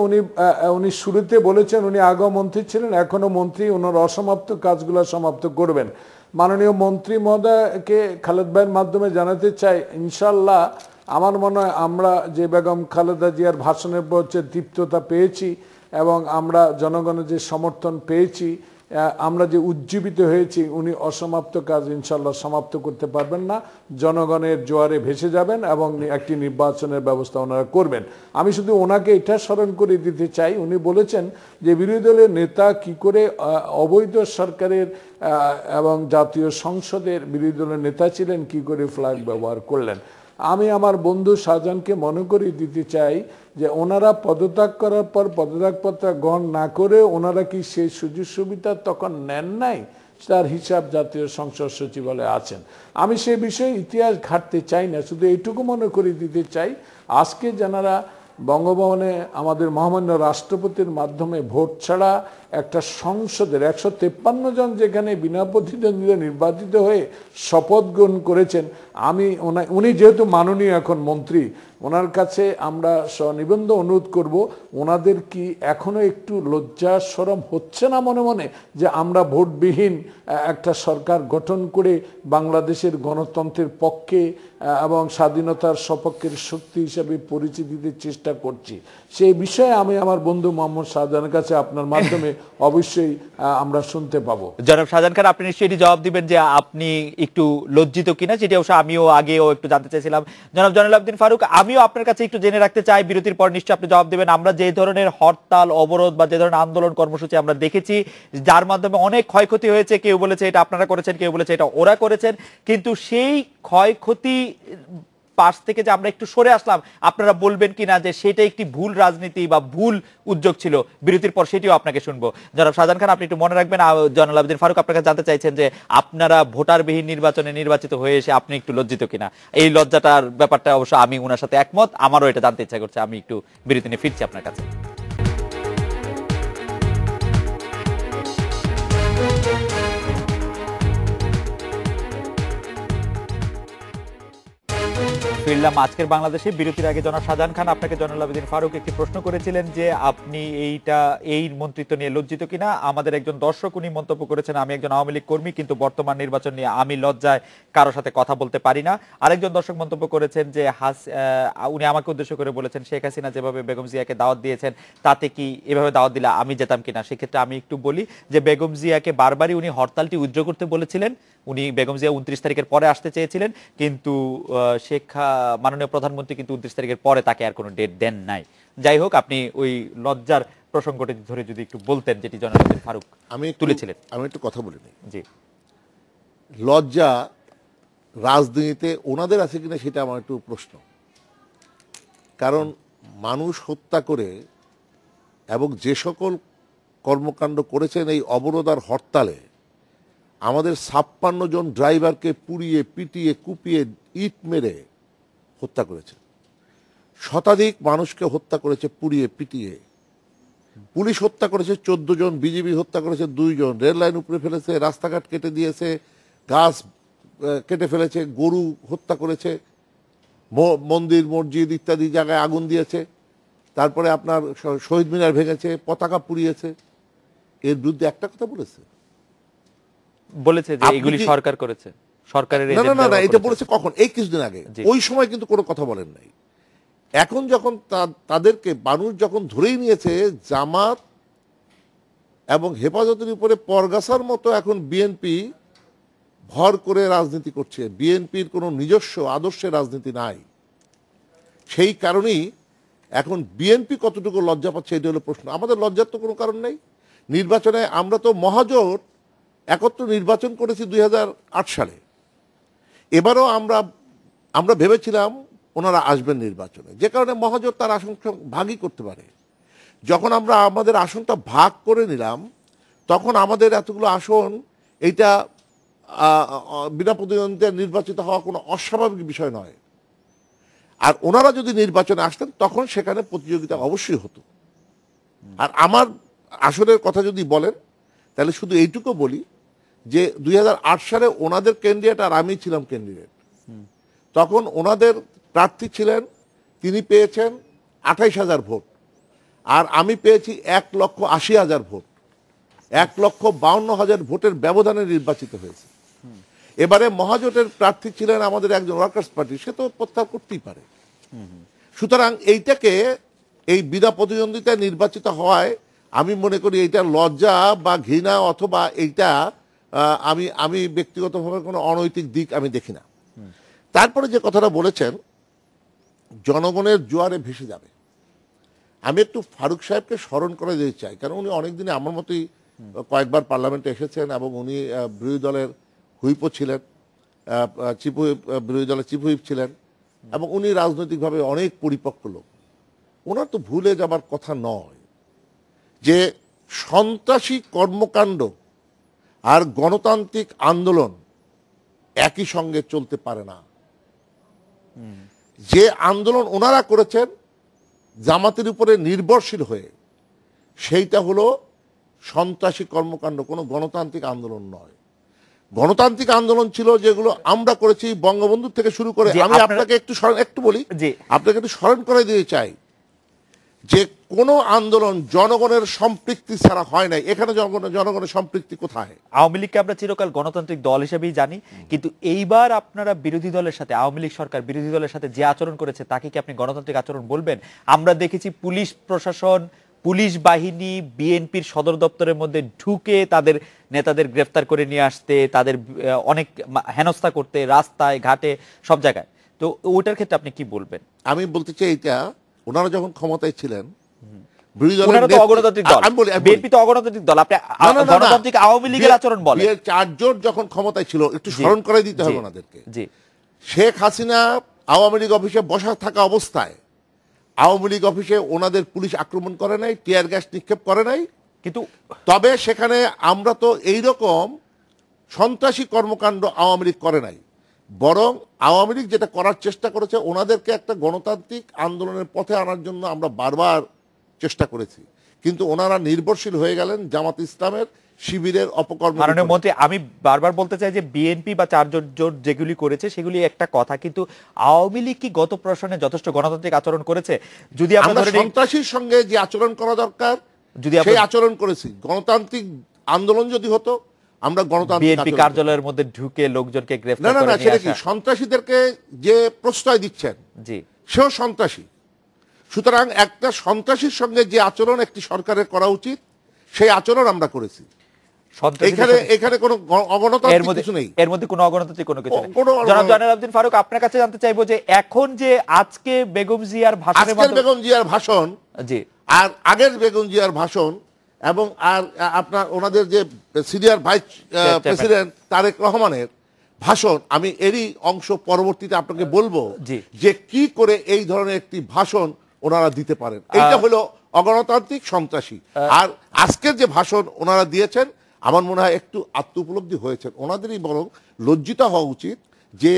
উনি শুরুতে বলেছেন উনি আগেও মন্ত্রী ছিলেন, এখনো মন্ত্রী, ওনার অসমাপ্ত কাজগুলো সমাপ্ত করবেন। মাননীয় মন্ত্রী মহোদয়কে খালেদ ভাইয়ের মাধ্যমে জানাতে চাই, ইনশাল্লাহ আমার মনে হয় আমরা যে বেগম খালেদা জিয়ার ভাষণের পর যে তৃপ্ততা পেয়েছি এবং আমরা জনগণের যে সমর্থন পেয়েছি, আমরা যে উজ্জীবিত হয়েছি, উনি অসমাপ্ত কাজ ইনশাল্লাহ সমাপ্ত করতে পারবেন না, জনগণের জোয়ারে ভেসে যাবেন এবং একটি নির্বাচনের ব্যবস্থা ওনারা করবেন। আমি শুধু ওনাকে এটা স্মরণ করে দিতে চাই, উনি বলেছেন যে বিরোধী দলের নেতা কি করে অবৈধ সরকারের এবং জাতীয় সংসদের বিরোধী দলের নেতা ছিলেন, কি করে ফ্ল্যাগ ব্যবহার করলেন। আমি আমার বন্ধু শাহজাহানকে মনে করিয়ে দিতে চাই যে ওনারা পদত্যাগ করার পর পদত্যাগপত্র গ্রহণ না করে ওনারা কি সেই সুযোগ সুবিধা তখন নেন নাই, তার হিসাব জাতীয় সংসদ সচিবালয়ে আছেন। আমি সে বিষয়ে ইতিহাস ঘাটতে চাই না, শুধু এইটুকু মনে করিয়ে দিতে চাই আজকে যারা বঙ্গভবনে আমাদের মহামান্য রাষ্ট্রপতির মাধ্যমে ভোট ছাড়া একটা সংসদের 153 জন যেখানে বিনা প্রতিদ্বন্দ্বিতা নির্বাচিত হয়ে শপথ গ্রহণ করেছেন, উনি যেহেতু মাননীয় এখন মন্ত্রী, ওনার কাছে আমরা সনিবন্ধ অনুরোধ করব, ওনাদের কি এখনো একটু লজ্জা শরম হচ্ছে না মনে মনে যে আমরা ভোটবিহীন একটা সরকার গঠন করে বাংলাদেশের গণতন্ত্রের পক্ষে এবং স্বাধীনতার সপক্ষের শক্তি হিসাবে পরিচয় দিতে চেষ্টা করছি? সেই বিষয়ে আমি আমার বন্ধু মোহাম্মদ শাহজাহানের কাছে আপনার মাধ্যমে অবশ্যই আমরা শুনতে পাবো। জনাব শাহজাহান খান, আপনি নিশ্চয়ই জবাব দিবেন যে আপনি একটু লজ্জিত কিনা, সেটা অবশ্য আমিও আগেও একটু জানতে চাইছিলাম। জনাব জয়নুল আবেদিন ফারুক, আমিও আপনার কাছে একটু জেনে রাখতে চাই, বিরতির পর নিশ্চয়ই আপনি জবাব দিবেন। আমরা যে ধরনের হরতাল অবরোধ বা যে ধরনের আন্দোলন কর্মসূচি আমরা দেখেছি, যার মাধ্যমে অনেক ক্ষয়ক্ষতি হয়েছে, কেউ বলেছে এটা আপনারা করেছেন, কেউ বলেছে এটা ওরা করেছেন, কিন্তু সেই ক্ষয়ক্ষতি পাশ থেকে যে আমরা একটু সরে আসলাম, আপনারা বলবেন কিনা যে সেটা একটি ভুল রাজনীতি বা ভুল উদ্যোগ ছিল? বিরতির পর সেটিও আপনাকে শুনবো। জনাব শাহজাহান খান, আপনি একটু মনে রাখবেন, জয়নুল আবেদিন ফারুক আপনাকে জানতে চাইছেন যে আপনারা ভোটারবিহীন নির্বাচনে নির্বাচিত হয়ে এসে আপনি একটু লজ্জিত কিনা। এই লজ্জাটার ব্যাপারটা অবশ্য আমি ওনার সাথে একমত, আমারও এটা জানতে ইচ্ছা করছে। আমি একটু বিরতি নিয়ে ফিরছি আপনার কাছে। ফিরলাম আজকের বাংলাদেশে। বিরতির আগে জনাব শাহজাহান খান আপনাকে জয়নুল আবেদিন ফারুক একটি প্রশ্ন করেছিলেন যে আপনি এই মন্ত্রিত্ব নিয়ে লজ্জিত কিনা। আমাদের একজন দর্শক উনি মন্তব্য করেছেন, আমি একজন আওয়ামী লীগ কর্মী, কিন্তু বর্তমান নির্বাচন নিয়ে আমি লজ্জায় কারো সাথে কথা বলতে পারি না। আরেকজন দর্শক মন্তব্য করেছেন যে উনি আমাকে উদ্দেশ্য করে বলেছেন শেখ হাসিনা যেভাবে বেগম জিয়াকে দাওয়াত দিয়েছেন, তাতে কি এভাবে দাওয়াত দিলে আমি যেতাম কিনা। সেক্ষেত্রে আমি একটু বলি যে বেগম জিয়াকে বারবারই উনি হরতালটি উইথড্র করতে বলেছিলেন। উনি বেগম জিয়া 29 তারিখের পরে আসতে চেয়েছিলেন, কিন্তু মাননীয় প্রধানমন্ত্রী কিন্তু 29 তারিখের পরে তাকে আর কোনো ডেট দেন নাই। যাই হোক, আপনি ওই লজ্জার প্রসঙ্গটি ধরে যদি একটু বলতেন, যেটি জয়নুল আবেদিন ফারুক তুলেছিলেন। আমি একটু কথা বলি। জি, লজ্জা রাজনীতিতে ওনাদের আছে কিনা সেটা আমার একটু প্রশ্ন। কারণ মানুষ হত্যা করে এবং যে সকল কর্মকাণ্ড করেছেন এই অবরোধ আর হরতালে আমাদের 56 জন ড্রাইভারকে পুড়িয়ে পিটিয়ে কুপিয়ে ইট মেরে হত্যা করেছে, শতাধিক মানুষকে হত্যা করেছে পুড়িয়ে পিটিয়ে। পুলিশ হত্যা করেছে 14 জন, বিজিবি হত্যা করেছে 2 জন, রেল লাইন উপরে ফেলেছে, রাস্তাঘাট কেটে দিয়েছে, গাছ কেটে ফেলেছে, গরু হত্যা করেছে, মন্দির মসজিদ ইত্যাদি জায়গায় আগুন দিয়েছে, তারপরে আপনার শহীদ মিনার ভেঙেছে, পতাকা পুড়িয়েছে। এর বিরুদ্ধে একটা কথা বলেছে যে এগুলি সরকার করেছে, সরকারের না, এটা বলেছে কখন? এই কিছুদিন আগে। ওই সময় কিন্তু কোনো কথা বলেন নাই। এখন যখন তাদেরকে মানুষ যখন ধরেই নিয়েছে, জামাত এবং হেফাজতের উপরে পরগাছার মতো এখন বিএনপি ভর করে রাজনীতি করছে। বিএনপির কোনো নিজস্ব আদর্শের রাজনীতি নাই। সেই কারণেই এখন বিএনপি কতটুকু লজ্জা পাচ্ছে এটা হলো প্রশ্ন। আমাদের লজ্জার তো কোনো কারণ নেই। নির্বাচনে আমরা তো মহাজোট একত্র নির্বাচন করেছি 2008 সালে। এবারও আমরা ভেবেছিলাম ওনারা আসবেন নির্বাচনে, যে কারণে মহাজোট তার আসন ভাগই করতে পারে। যখন আমরা আমাদের আসনটা ভাগ করে নিলাম, তখন আমাদের এতগুলো আসন এইটা বিনা প্রতিদ্বন্দ্বিতায় নির্বাচিত হওয়া কোনো অস্বাভাবিক বিষয় নয়। আর ওনারা যদি নির্বাচনে আসতেন তখন সেখানে প্রতিযোগিতা অবশ্যই হতো। আর আমার আসনের কথা যদি বলেন তাহলে শুধু এইটুকু বলি যে 2008 সালে ওনাদের ক্যান্ডিডেট আর আমি ছিলাম ক্যান্ডিডেট। তখন ওনাদের প্রার্থী ছিলেন, তিনি পেয়েছেন 28,000 ভোট, আর আমি পেয়েছি 1,80,000 ভোট। 1,52,000 ভোটের ব্যবধানে নির্বাচিত হয়েছে। এবারে মহাজোটের প্রার্থী ছিলেন আমাদের একজন ওয়ার্কার্স পার্টি, সে তো প্রত্যাহার করতেই পারে। সুতরাং এইটাকে এই বিনা প্রতিদ্বন্দ্বিতায় নির্বাচিত হওয়ায় আমি মনে করি এইটা লজ্জা বা ঘৃণা অথবা এইটা আমি ব্যক্তিগতভাবে কোনো অনৈতিক দিক আমি দেখি না। তারপরে যে কথাটা বলেছেন জনগণের জোয়ারে ভেসে যাবে, আমি একটু ফারুক সাহেবকে স্মরণ করে দিতে চাই, কারণ উনি অনেকদিনে আমার মতোই কয়েকবার পার্লামেন্টে এসেছেন এবং উনি বিরোধী দলের হুইপও ছিলেন, বিরোধী দলের চিফ হুইপ ছিলেন, এবং উনি রাজনৈতিকভাবে অনেক পরিপক্ক লোক। ওনার তো ভুলে যাবার কথা নয় যে সন্ত্রাসী কর্মকাণ্ড আর গণতান্ত্রিক আন্দোলন একই সঙ্গে চলতে পারে না। যে আন্দোলন ওনারা করেছেন জামাতের উপরে নির্ভরশীল হয়ে, সেইটা হলো সন্ত্রাসী কর্মকাণ্ড, কোনো গণতান্ত্রিক আন্দোলন নয়। গণতান্ত্রিক আন্দোলন ছিল যেগুলো আমরা করেছি বঙ্গবন্ধু থেকে শুরু করে। আমি আপনাকে একটু বলি, আপনাকে একটু স্মরণ করে দিতে চাই যে কোন আন্দোলন জনগণের সম্পৃক্তি ছাড়া হয় নাই। এখানে জনগণের সম্পৃক্তি কোথায়? আওয়ামী লীগকে আমরা চিরকাল গণতান্ত্রিক দল হিসেবেই জানি, কিন্তু এইবার আপনারা বিরোধী দলের সাথে, আওয়ামী লীগ সরকার বিরোধী দলের সাথে যে আচরণ করেছে তাকে কি আপনি গণতান্ত্রিক আচরণ বলবেন? আমরা দেখেছি পুলিশ প্রশাসন, পুলিশ বাহিনী বিএনপির সদর দপ্তরের মধ্যে ঢুকে তাদের নেতাদের গ্রেফতার করে নিয়ে আসতে, তাদের অনেক হেনস্থা করতে, রাস্তায় ঘাটে সব জায়গায়। তো ওটার ক্ষেত্রে আপনি কি বলবেন? আমি বলতে চাই এইটা ওনারা যখন ক্ষমতায় ছিলেন চারজোট যখন ক্ষমতায় ছিল, একটু স্মরণ করে দিতে হবে ওনাদেরকে। শেখ হাসিনা আওয়ামী লীগ অফিসে বসা থাকা অবস্থায় আওয়ামী লীগ অফিসে ওনাদের পুলিশ আক্রমণ করে নাই, টিয়ার গ্যাস নিক্ষেপ করে নাই, কিন্তু তবে সেখানে আমরা তো এইরকম সন্ত্রাসী কর্মকাণ্ড আওয়ামী লীগ করে নাই। বরং আওয়ামী লীগ যেটা করার চেষ্টা করেছে, ওনাদেরকে একটা গণতান্ত্রিক আন্দোলনের পথে আনার জন্য আমরা বারবার চেষ্টা করেছি, কিন্তু ওনারা নির্ভরশীল হয়ে গেলেন জামাত ইসলামের শিবিরের অপকর্ম। মাননীয় মন্ত্রী, আমি বারবার বলতে চাই যে বিএনপি বা চারজন জোট যেগুলি করেছে সেগুলি একটা কথা, কিন্তু আওয়ামী লীগ কি গত প্রশ্নে যথেষ্ট গণতান্ত্রিক আচরণ করেছে? যদি আমরা সন্ত্রাসীর সঙ্গে যে আচরণ করা দরকার যদি সেই আচরণ করেছি, গণতান্ত্রিক আন্দোলন যদি হতো আমরা গণতান্ত্রিক বিএনপি কার্যালয়ের মধ্যে ঢুকে লোকজনকে গ্রেফতার করে নিয়ে আসা, সেটা কি সন্ত্রাসীদেরকে যে প্রশ্রয় দিচ্ছেন জি সেও সন্ত্রাসী। সুতরাং একটা সন্ত্রাসীর সঙ্গে যে আচরণ একটি সরকারের করা উচিত সেই আচরণ আমরা করেছি। এখানে কোনো অগণতান্ত্রিক কিছু নেই, এর মধ্যে কোনো অগণতান্ত্রিক কোনো কিছু নেই। জনাব জয়নুল আবেদিন ফারুক, আপনার কাছে জানতে চাইবো যে এখন যে আজকে বেগম জিয়ার ভাষণ জি আর আগের বেগম জিয়ার ভাষণ এবং আর আপনার ওনাদের যে সিনিয়র ভাইস প্রেসিডেন্ট তারেক রহমানের ভাষণ, আমি এরই অংশ পরবর্তীতে আপনাকে বলবো যে কি করে এই ধরনের একটি ভাষণ ওনারা দিতে পারেন। এইটা হলো অগণতান্ত্রিক, সন্ত্রাসী। আর আজকের যে ভাষণ ওনারা দিয়েছেন আমার মনে হয় একটু আত্ম উপলব্ধি হয়েছেন, ওনাদেরই বরং লজ্জিত হওয়া উচিত যে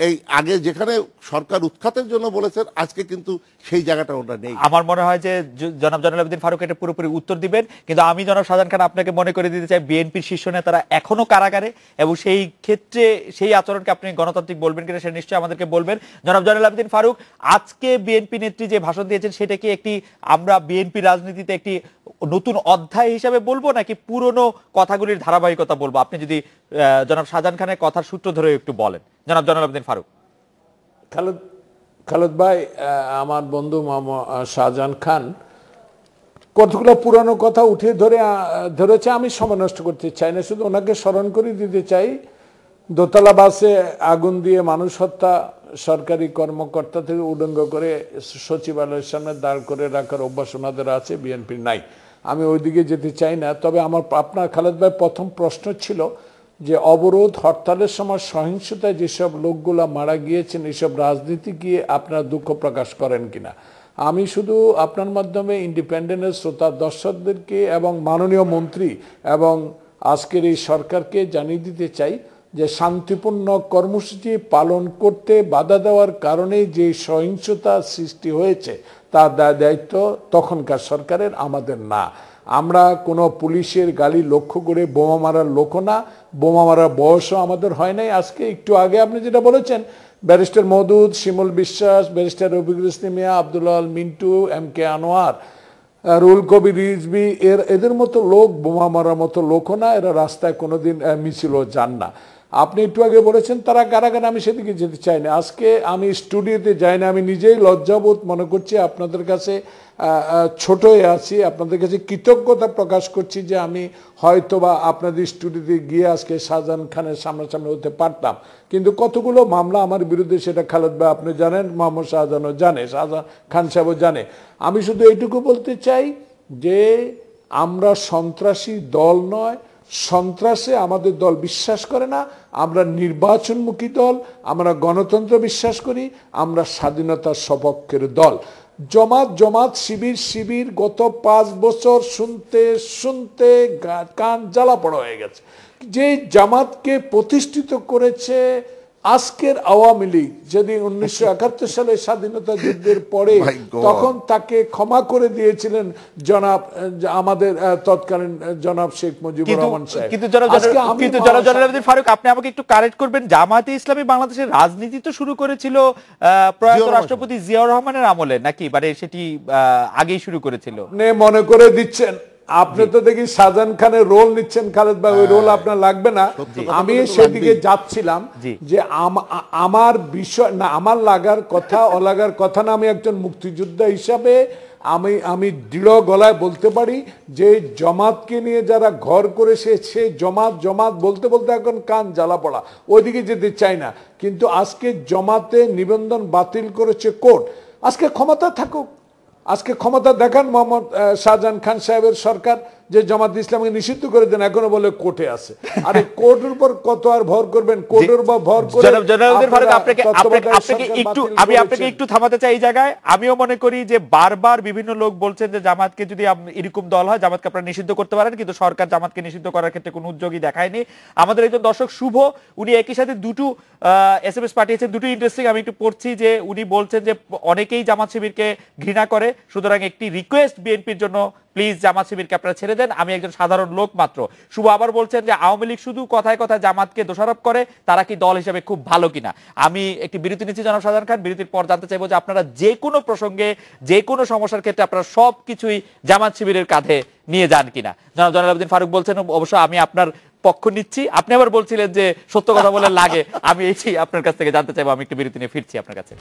এই আগে যেখানে সরকার উৎখাতের জন্য বলেছেন আজকে কিন্তু সেই জায়গাটা ওটা নেই। আমার মনে হয় যে জনাব জয়নুল আবেদিন ফারুক এটা পুরোপুরি উত্তর দিবেন, কিন্তু আমি জনাব শাহজাহান খান আপনাকে মনে করে দিতে চাই বিএনপির শীর্ষ নেতারা এখনো কারাগারে, এবং সেই ক্ষেত্রে সেই আচরণকে আপনি গণতান্ত্রিক বলবেন কিনা সেটা নিশ্চয়ই আমাদেরকে বলবেন। জনাব জয়নুল আবেদিন ফারুক, আজকে বিএনপি নেত্রী যে ভাষণ দিয়েছেন সেটা কি একটি আমরা বিএনপি রাজনীতিতে একটি নতুন অধ্যায় হিসাবে বলবো নাকি পুরনো কথাগুলির ধারাবাহিকতা বলবো? আপনি যদি জনাব শাহজাহান খানের কথার সূত্র ধরে একটু বলেন। জনাব জয়নুল আবেদিন ফারুক। খালেদ ভাই, আমার বন্ধু শাহজাহান খান কতগুলো পুরানো কথা উঠে ধরেছে। আমি সময় নষ্ট করতে চাই না, শুধু ওনাকে স্মরণ করে দিতে চাই দোতলা বাসে আগুন দিয়ে মানুষ হত্যা সরকারি কর্মকর্তা থেকে উলঙ্গ করে সচিবালয়ের সামনে দাঁড় করে রাখার অভ্যাস ওনাদের আছে, বিএনপির নাই। আমি ওইদিকে যেতে চাই না। তবে আমার আপনার খালেদ ভাই প্রথম প্রশ্ন ছিল যে অবরোধ হরতালের সময় সহিংসতায় যেসব লোকগুলা মারা গিয়েছেন এসব রাজনীতি গিয়ে আপনারা দুঃখ প্রকাশ করেন কিনা। আমি শুধু আপনার মাধ্যমে ইন্ডিপেন্ডেন্টের শ্রোতা দর্শকদেরকে এবং মাননীয় মন্ত্রী এবং আজকের এই সরকারকে জানিয়ে দিতে চাই যে শান্তিপূর্ণ কর্মসূচি পালন করতে বাধা দেওয়ার কারণে যে সহিংসতা সৃষ্টি হয়েছে তার দায়িত্ব তখনকার সরকারের, আমাদের না। আমরা কোনো পুলিশের গাড়ি লক্ষ্য করে বোমা মারার লোক না, বোমা মারার বয়সও আমাদের হয় নাই। আজকে একটু আগে আপনি যেটা বলেছেন, barrister Moudud, Shimul Biswas, barrister Rafiqul Islam Mia, Abdullah Al Mintu, MK Anwar, rule Kabir Rizvi, এদের মতো লোক বোমা মারার মতো লোকও না, এরা রাস্তায় কোনোদিন মিছিলও যান না। আপনি একটু আগে বলেছেন তারা কারাগারে, আমি সেদিকে যেতে চাই না। আজকে আমি স্টুডিওতে যাই না, আমি নিজেই লজ্জাবোধ মনে করছি, আপনাদের কাছে ছোট হয়ে আছি, আপনাদের কাছে কৃতজ্ঞতা প্রকাশ করছি যে আমি হয়তোবা আপনাদের স্টুডিওতে গিয়ে আজকে শাহজাহান খানের সামনাসামনি হতে পারতাম। কিন্তু কতগুলো মামলা আমার বিরুদ্ধে, সেটা খালেদ ভাই আপনি জানেন, মোহাম্মদ শাহজাহানও জানে, শাহজাহান খান সাহেবও জানে। আমি শুধু এইটুকু বলতে চাই যে আমরা সন্ত্রাসী দল নয়, সন্ত্রাসে আমাদের দল বিশ্বাস করে না। আমরা নির্বাচনমুখী দল, আমরা গণতন্ত্র বিশ্বাস করি, আমরা স্বাধীনতার সপক্ষের দল। জমাত শিবির গত 5 বছর শুনতে শুনতে কান জ্বালা পড়া হয়ে গেছে। যে জামাতকে প্রতিষ্ঠিত করেছে আজকের আওয়ামী লীগ, যদি 1971 সালে স্বাধীনতা যুদ্ধের পরে তখন তাকে ক্ষমা করে দিয়েছিলেন জনাব আমাদের তৎকালীন জনাব শেখ মুজিবুর রহমান সাহেব। কিন্তু জনাব জয়নুল আবেদিন ফারুক, আপনি আমাকে একটু কারেক্ট করবেন, জামায়াতে ইসলামী বাংলাদেশের রাজনীতি তো শুরু করেছিল প্রয়াত রাষ্ট্রপতি জিয়াউর রহমানের আমলে, নাকি মানে সেটি আগেই শুরু করেছিল? মনে করে দিচ্ছেন আপনি তো দেখি শাহজাহান খানের রোল নিচ্ছেন খালেদ ভাই, ওই রোল আপনার লাগবে না। আমি সেদিকে যাচ্ছিলাম যে আমার বিষয় না, আমার লাগার কথা অলাগার কথা না। আমি একজন মুক্তিযোদ্ধা হিসাবে আমি দৃঢ় গলায় বলতে পারি যে জমাতকে নিয়ে যারা ঘর করেছে সে জমাত বলতে বলতে এখন কান জ্বালা পড়া, ওইদিকে যেতে চাই না। কিন্তু আজকে জমাতে নিবন্ধন বাতিল করেছে কোর্ট। আজকে ক্ষমতা থাকুক, আজকে ক্ষমতা দেখান মোহাম্মদ শাহজাহান খান সাহেবের সরকার যে জামাত ইসলামকে নিষিদ্ধ করে দেন, এখনো বলে কোর্টে আছে। আরে কোর্টের উপর কত আর ভর করবেন? কোর্টের উপর ভর করে আমি আপনাকে একটু থামাতে চাই এই জায়গায়। আমিও মনে করি যে বারবার বিভিন্ন লোক বলছেন যে জামাতকে যদি এরকম দল হয় জামাতকে আপনারা নিষিদ্ধ করতে পারেন, কিন্তু সরকার জামাতকে নিষিদ্ধ করার ক্ষেত্রে কোনো উদ্যোগই দেখায়নি। আমাদের একজন দর্শক শুভ, উনি একই সাথে দুটো SMS পাঠিয়েছেন, দুটো ইন্টারেস্টিং। আমি একটু পড়ছি যে উনি বলছেন যে অনেকেই জামাত শিবিরকে ঘৃণা করে, সুতরাং একটি রিকোয়েস্ট বিএনপির জন্য, প্লিজ জামাত শিবিরকে আপনারা ছেড়ে দেন, আমি একজন সাধারণ লোক মাত্র। শুভ আবার বলছেন যে আওয়ামী লীগ শুধু কথায় কথায় জামাতকে দোষারোপ করে, তারা কি দল হিসেবে খুব ভালো কিনা। আমি একটি বিরতি নিচ্ছি জনাব শাহজাহান খান, বিরতির পর জানতে চাইবো যে আপনারা যে কোনো প্রসঙ্গে যে কোনো সমস্যার ক্ষেত্রে আপনারা সবকিছুই জামাত শিবিরের কাঁধে নিয়ে যান কিনা। জনাব জয়নুল আবেদিন ফারুক বলছেন অবশ্য আমি আপনার পক্ষ নিচ্ছি, আপনি আবার বলছিলেন যে সত্য কথা বলে লাগে। আমি এই আপনার কাছ থেকে জানতে চাইবো, আমি একটু বিরতি নিয়ে ফিরছি আপনার কাছে।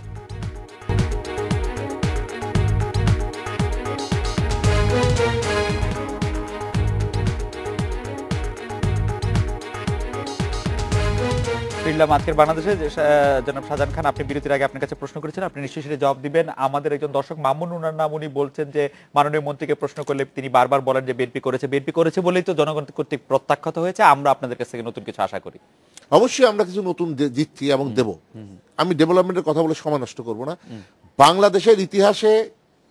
ফিরলাম আজকের বাংলাদেশে। জনাব শাহজাহান খান, আপনি বিরতির আগে আপনার কাছে প্রশ্ন করেছেন, আপনি নিশ্চয়ই সেটা জবাব দিবেন। আমাদের একজন দর্শক মামুন, উনার নাম, উনি বলছেন যে মাননীয় মন্ত্রীকে প্রশ্ন করলে তিনি বারবার বলেন যে বিএনপি করেছে বলেই তো জনগণ কর্তৃক প্রত্যাখ্যাত হয়েছে, আমরা আপনাদের কাছ থেকে নতুন কিছু আশা করি। অবশ্যই আমরা কিছু নতুন দিচ্ছি এবং দেব। আমি ডেভেলপমেন্টের কথা বলে সময় নষ্ট করব না। বাংলাদেশের ইতিহাসে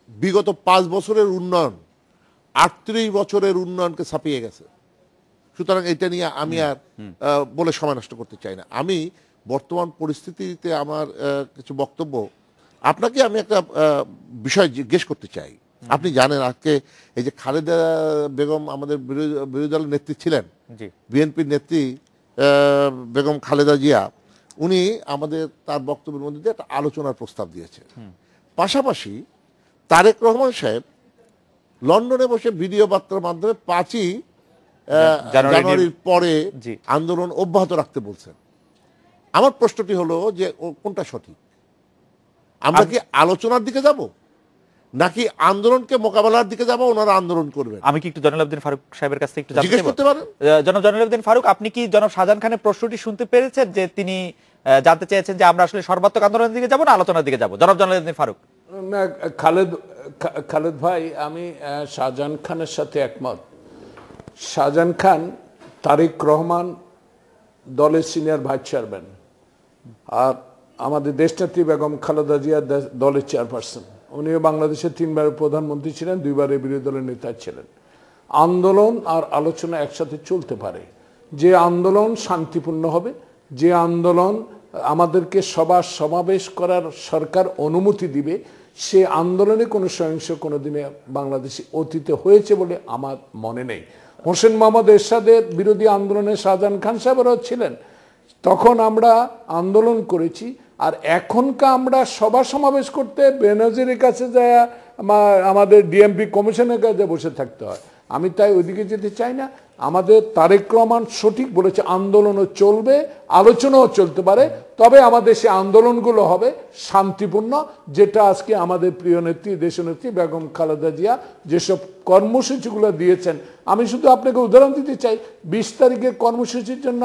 বিগত 5 বছরের উন্নয়ন 38 বছরের উন্নয়নকে ছাপিয়ে গেছে। সুতরাং এটা নিয়ে আমি আর বলে সময় নষ্ট করতে চাই না। আমি বর্তমান পরিস্থিতিতে আমার কিছু বক্তব্য, আপনাকে আমি একটা বিষয় জিজ্ঞেস করতে চাই। আপনি জানেন আজকে এই যে খালেদা বেগম আমাদের বিরোধী দলের নেত্রী ছিলেন, বিএনপির নেত্রী বেগম খালেদা জিয়া, উনি আমাদের তার বক্তব্যের মধ্যে দিয়ে একটা আলোচনার প্রস্তাব দিয়েছে। পাশাপাশি তারেক রহমান সাহেব লন্ডনে বসে ভিডিও বার্তার মাধ্যমে 5ই জানুয়ারির পরে আন্দোলন অব্যাহত রাখতে বলছেন। আমার প্রশ্নটি হলো যে কোনটা সঠিক? আমরা কি আলোচনার দিকে যাব নাকি আন্দোলনকে মোকাবেলার দিকে যাব? ওনারা আন্দোলন করবেন। আমি কি একটু জয়নুল আবেদিন ফারুক সাহেবের কাছ থেকে একটু জিজ্ঞেস করতে পারেন? জনাব জয়নুল আবেদিন ফারুক, আপনি কি জনাব শাহজাহান খানের প্রশ্নটি শুনতে পেরেছেন যে তিনি জানতে চেয়েছেন যে আমরা আসলে সর্বাত্মক আন্দোলনের দিকে যাব না আলোচনার দিকে যাব? জনাব জয়নুল আবেদিন ফারুক। না, খালেদ ভাই, আমি শাহজাহান খানের সাথে একমত। শাহজাহান খান তারেক রহমান দলের সিনিয়র ভাইস চেয়ারম্যান, আর আমাদের দেশনেত্রী বেগম খালেদা জিয়া দলের চেয়ারপারসন। উনিও বাংলাদেশের 3বারের প্রধানমন্ত্রী ছিলেন, 2বারের বিরোধী দলের নেতা ছিলেন। আন্দোলন আর আলোচনা একসাথে চলতে পারে। যে আন্দোলন শান্তিপূর্ণ হবে, যে আন্দোলন আমাদেরকে সভা সমাবেশ করার সরকার অনুমতি দিবে, সে আন্দোলনে কোনো সহিংস কোনো দিনে বাংলাদেশে অতীতে হয়েছে বলে আমার মনে নেই। হোসেন মোহাম্মদ এরশাদের বিরোধী আন্দোলনে শাহজাহান খান সাহেবরাও ছিলেন, তখন আমরা আন্দোলন করেছি। আর এখনকার আমরা সভা সমাবেশ করতে বেনজিরের কাছে যায়, আমাদের ডিএমপি কমিশনের কাছে বসে থাকতে হয়। আমি তাই ওইদিকে যেতে চাই না। আমাদের তারেক রহমান সঠিক বলেছে, আন্দোলনও চলবে, আলোচনাও চলতে পারে, তবে আমাদের সে আন্দোলনগুলো হবে শান্তিপূর্ণ, যেটা আজকে আমাদের প্রিয় নেত্রী দেশনেত্রী বেগম খালেদা জিয়া যেসব কর্মসূচিগুলো দিয়েছেন। আমি শুধু আপনাকে উদাহরণ দিতে চাই, 20 তারিখের কর্মসূচির জন্য